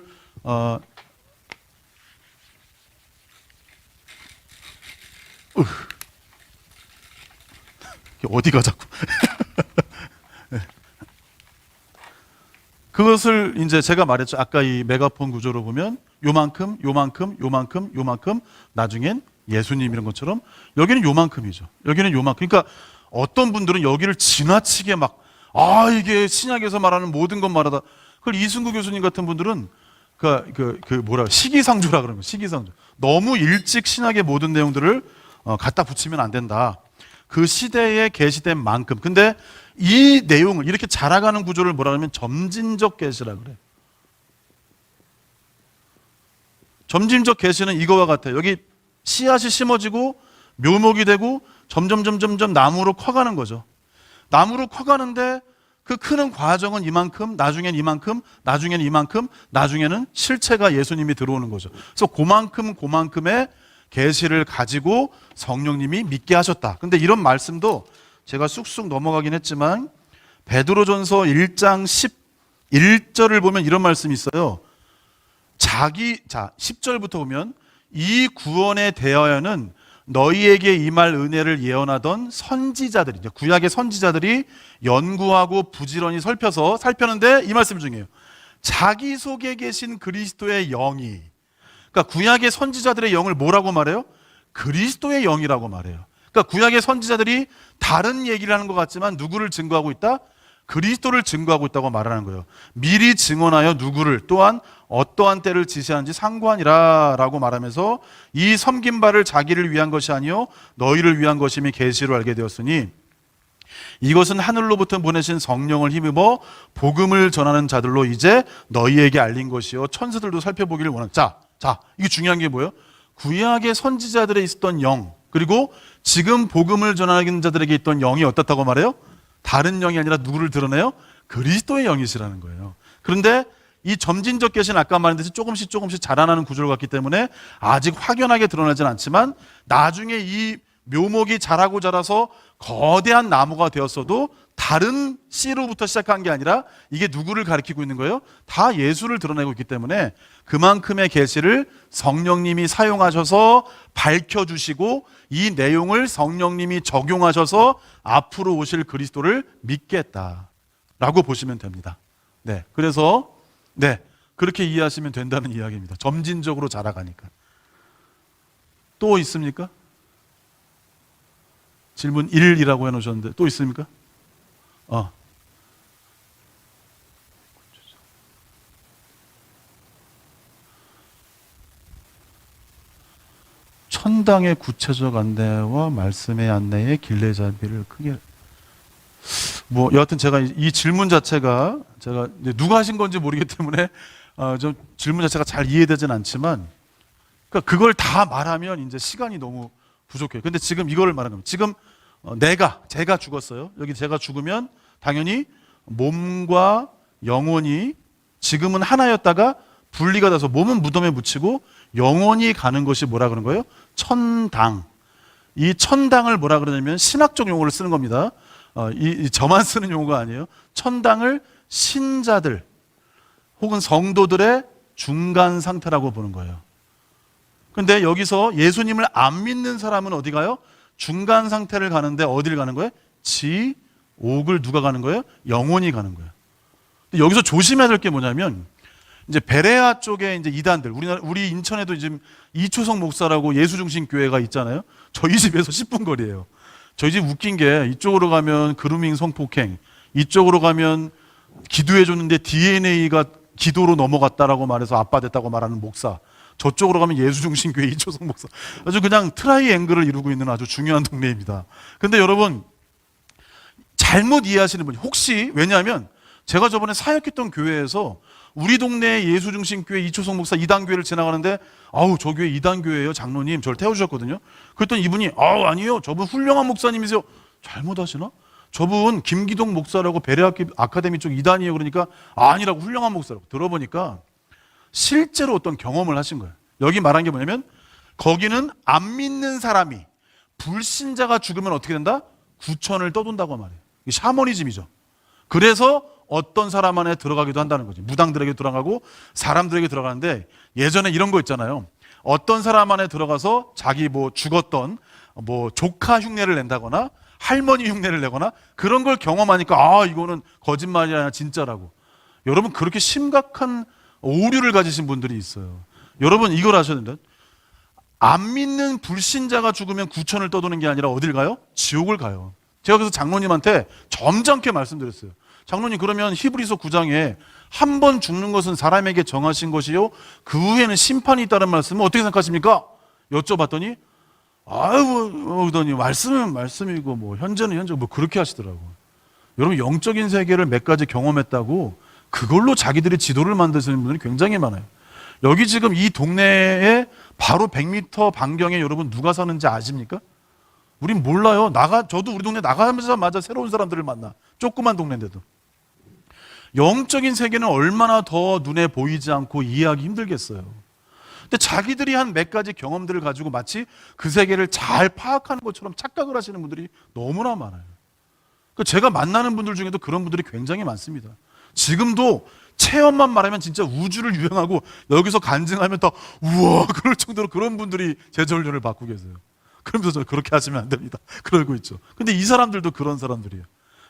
어디가 자꾸 그것을 이제 제가 말했죠. 아까 이 메가폰 구조로 보면 요만큼, 요만큼, 요만큼, 요만큼, 나중엔 예수님 이런 것처럼 여기는 요만큼이죠. 여기는 요만큼. 그러니까 어떤 분들은 여기를 지나치게 막 이게 신약에서 말하는 모든 것 말하다. 그걸 이승구 교수님 같은 분들은 시기상조라 그러는 거예요. 시기상조. 너무 일찍 신약의 모든 내용들을 갖다 붙이면 안 된다. 그 시대에 계시된 만큼. 근데 이 내용을 이렇게 자라가는 구조를 뭐라 하면 점진적 계시라 그래요. 점진적 계시는 이거와 같아요. 여기 씨앗이 심어지고 묘목이 되고 점점 나무로 커가는 거죠. 나무로 커가는데 그 크는 과정은 이만큼, 나중엔 이만큼, 나중엔 이만큼, 나중에는 실체가 예수님이 들어오는 거죠. 그래서 그만큼의 계시를 가지고 성령님이 믿게 하셨다. 근데 이런 말씀도 제가 쑥쑥 넘어가긴 했지만 베드로전서 1장 11절을 보면 이런 말씀이 있어요. 10절부터 보면 이 구원에 대하여는 너희에게 임할 은혜를 예언하던 선지자들이, 구약의 선지자들이 연구하고 부지런히 살폈는데 이 말씀 중이에요. 자기 속에 계신 그리스도의 영이, 그러니까 구약의 선지자들의 영을 뭐라고 말해요? 그리스도의 영이라고 말해요. 그러니까 구약의 선지자들이 다른 얘기를 하는 것 같지만 누구를 증거하고 있다? 그리스도를 증거하고 있다고 말하는 거예요. 미리 증언하여 누구를 또한 어떠한 때를 지시하는지 상고하니라 라고 말하면서 이 섬긴 바를 자기를 위한 것이 아니요 너희를 위한 것임이 계시로 알게 되었으니 이것은 하늘로부터 보내신 성령을 힘입어 복음을 전하는 자들로 이제 너희에게 알린 것이요 천사들도 살펴보기를 원한다. 자, 이게 중요한 게 뭐예요? 구약의 선지자들에 있었던 영, 그리고 지금 복음을 전하는 자들에게 있던 영이 어떻다고 말해요? 다른 영이 아니라 누구를 드러내요? 그리스도의 영이시라는 거예요. 그런데 이 점진적 계시는 아까 말했듯이 조금씩 자라나는 구조를 갖기 때문에 아직 확연하게 드러나진 않지만 나중에 이 묘목이 자라고 자라서 거대한 나무가 되었어도 다른 씨로부터 시작한 게 아니라 이게 누구를 가리키고 있는 거예요? 다 예수를 드러내고 있기 때문에 그만큼의 계시를 성령님이 사용하셔서 밝혀주시고 이 내용을 성령님이 적용하셔서 앞으로 오실 그리스도를 믿겠다라고 보시면 됩니다. 네, 그래서 그렇게 이해하시면 된다는 이야기입니다. 점진적으로 자라가니까. 또 있습니까? 질문 1이라고 해놓으셨는데 또 있습니까? 천당의 구체적 안내와 말씀의 안내의 길레잡이를 크게 여하튼 제가 이 질문 자체가 제가 누가 하신 건지 모르기 때문에 좀 질문 자체가 잘 이해되진 않지만 그러니까 그걸 다 말하면 이제 시간이 너무 부족해요. 근데 지금 이거를 말하는 겁니다. 지금 제가 죽었어요. 여기 제가 죽으면 당연히 몸과 영혼이 지금은 하나였다가 분리가 돼서 몸은 무덤에 묻히고 영혼이 가는 것이 뭐라 그러는 거예요? 천당. 이 천당을 뭐라 그러냐면 신학적 용어를 쓰는 겁니다. 저만 쓰는 용어가 아니에요. 천당을 신자들 혹은 성도들의 중간 상태라고 보는 거예요. 근데 여기서 예수님을 안 믿는 사람은 어디 가요? 중간 상태를 가는데 어디를 가는 거예요? 지옥을 누가 가는 거예요? 영혼이 가는 거예요. 근데 여기서 조심해야 될 게 뭐냐면 이제 베레아 쪽에 이제 이단들, 우리 인천에도 지금 이초성 목사라고 예수중심 교회가 있잖아요. 저희 집에서 10분 거리예요. 저희 집 웃긴 게 이쪽으로 가면 그루밍 성폭행, 이쪽으로 가면 기도해 줬는데 DNA가 기도로 넘어갔다라고 말해서 아빠 됐다고 말하는 목사, 저쪽으로 가면 예수중심 교회 이초성 목사, 아주 그냥 트라이앵글을 이루고 있는 아주 중요한 동네입니다. 근데 여러분 잘못 이해하시는 분이 혹시, 왜냐하면 제가 저번에 사역했던 교회에서 우리 동네 예수중심교회 이초성 목사 이단교회를 지나가는데 아우 저 교회 이단교회예요 장로님 저를 태워주셨거든요. 그랬더니 이분이 아우 아니에요 저분 훌륭한 목사님이세요. 잘못하시나? 저분 김기동 목사라고 베레 아카데미 쪽 이단이에요. 그러니까 아니라고 훌륭한 목사라고. 들어보니까 실제로 어떤 경험을 하신 거예요. 여기 말한 게 뭐냐면 거기는 안 믿는 사람이 불신자가 죽으면 어떻게 된다? 구천을 떠돈다고 말해요. 이게 샤머니즘이죠. 그래서 어떤 사람 안에 들어가기도 한다는 거지. 무당들에게 들어가고 사람들에게 들어가는데 예전에 이런 거 있잖아요. 어떤 사람 안에 들어가서 자기 뭐 죽었던 뭐 조카 흉내를 낸다거나 할머니 흉내를 내거나 그런 걸 경험하니까 아 이거는 거짓말이 아니라 진짜라고. 여러분 그렇게 심각한 오류를 가지신 분들이 있어요. 여러분 이걸 아셔야 된다. 안 믿는 불신자가 죽으면 구천을 떠도는 게 아니라 어딜 가요? 지옥을 가요. 제가 그래서 장로님한테 점잖게 말씀드렸어요. 장로님 그러면 히브리서 9장에 한 번 죽는 것은 사람에게 정하신 것이요 그 후에는 심판이 있다는 말씀은 어떻게 생각하십니까? 여쭤봤더니 아유 그러더니 말씀은 말씀이고 뭐 현재는 현재고 뭐 그렇게 하시더라고. 여러분 영적인 세계를 몇 가지 경험했다고 그걸로 자기들의 지도를 만드시는 분들이 굉장히 많아요. 여기 지금 이 동네에 바로 100m 반경에 여러분 누가 사는지 아십니까? 우린 몰라요. 저도 우리 동네 나가자마자 새로운 사람들을 만나. 조그만 동네인데도. 영적인 세계는 얼마나 더 눈에 보이지 않고 이해하기 힘들겠어요. 근데 자기들이 한 몇 가지 경험들을 가지고 마치 그 세계를 잘 파악하는 것처럼 착각을 하시는 분들이 너무나 많아요. 제가 만나는 분들 중에도 그런 분들이 굉장히 많습니다. 지금도 체험만 말하면 진짜 우주를 유행하고 여기서 간증하면 다 우와 그럴 정도로 그런 분들이 제자훈련을 받고 계세요. 그러면서 저 그렇게 하시면 안 됩니다. 그러고 있죠. 근데 이 사람들도 그런 사람들이에요.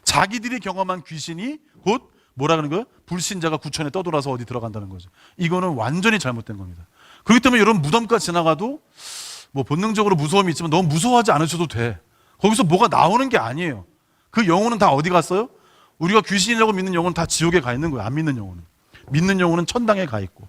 자기들이 경험한 귀신이 곧 뭐라 그러는 거예요? 불신자가 구천에 떠돌아서 어디 들어간다는 거죠. 이거는 완전히 잘못된 겁니다. 그렇기 때문에 여러분 무덤가 지나가도 뭐 본능적으로 무서움이 있지만 너무 무서워하지 않으셔도 돼. 거기서 뭐가 나오는 게 아니에요. 그 영혼은 다 어디 갔어요? 우리가 귀신이라고 믿는 영혼은 다 지옥에 가 있는 거예요. 안 믿는 영혼은. 믿는 영혼은 천당에 가 있고.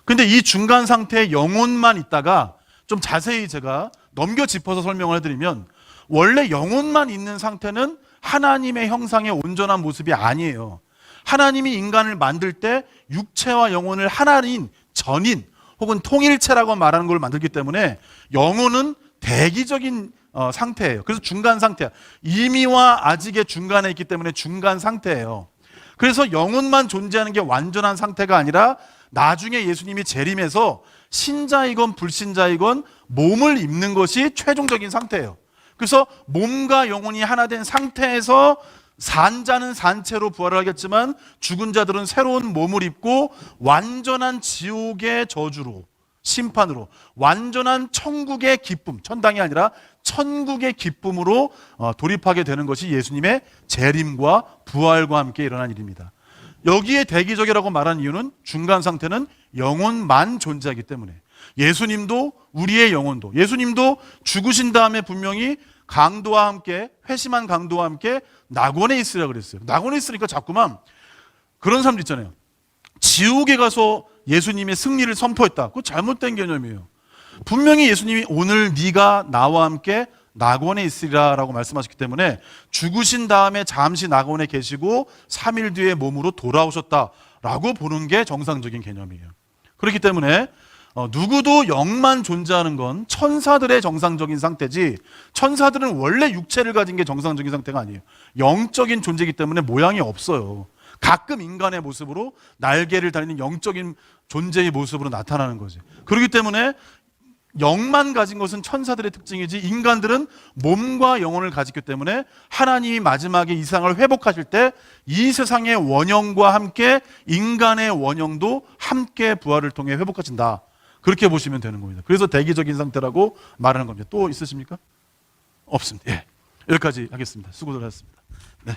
근데 이 중간 상태의 영혼만 있다가 좀 자세히 제가 넘겨 짚어서 설명을 해드리면 원래 영혼만 있는 상태는 하나님의 형상의 온전한 모습이 아니에요. 하나님이 인간을 만들 때 육체와 영혼을 하나인, 전인 혹은 통일체라고 말하는 걸 만들기 때문에 영혼은 대기적인 상태예요. 그래서 중간 상태야. 이미와 아직의 중간에 있기 때문에 중간 상태예요. 그래서 영혼만 존재하는 게 완전한 상태가 아니라 나중에 예수님이 재림해서 신자이건 불신자이건 몸을 입는 것이 최종적인 상태예요. 그래서 몸과 영혼이 하나 된 상태에서 산자는 산채로 부활을 하겠지만 죽은 자들은 새로운 몸을 입고 완전한 지옥의 저주로 심판으로 완전한 천국의 기쁨, 천당이 아니라 천국의 기쁨으로 돌입하게 되는 것이 예수님의 재림과 부활과 함께 일어난 일입니다. 여기에 대기적이라고 말한 이유는 중간 상태는 영혼만 존재하기 때문에 예수님도 우리의 영혼도 예수님도 죽으신 다음에 분명히 강도와 함께 회심한 강도와 함께 낙원에 있으라 그랬어요. 낙원에 있으니까 자꾸만 그런 사람들 있잖아요. 지옥에 가서 예수님의 승리를 선포했다. 그거 잘못된 개념이에요. 분명히 예수님이 오늘 네가 나와 함께 낙원에 있으리라라고 말씀하셨기 때문에 죽으신 다음에 잠시 낙원에 계시고 3일 뒤에 몸으로 돌아오셨다라고 보는 게 정상적인 개념이에요. 그렇기 때문에 누구도 영만 존재하는 건 천사들의 정상적인 상태지 천사들은 원래 육체를 가진 게 정상적인 상태가 아니에요. 영적인 존재이기 때문에 모양이 없어요. 가끔 인간의 모습으로 날개를 달리는 영적인 존재의 모습으로 나타나는 거지. 그렇기 때문에 영만 가진 것은 천사들의 특징이지 인간들은 몸과 영혼을 가지기 때문에 하나님이 마지막에 이 세상을 회복하실 때 이 세상의 원형과 함께 인간의 원형도 함께 부활을 통해 회복하신다. 그렇게 보시면 되는 겁니다. 그래서 대기적인 상태라고 말하는 겁니다. 또 있으십니까? 없습니다. 예. 여기까지 하겠습니다. 수고들 하셨습니다. 네.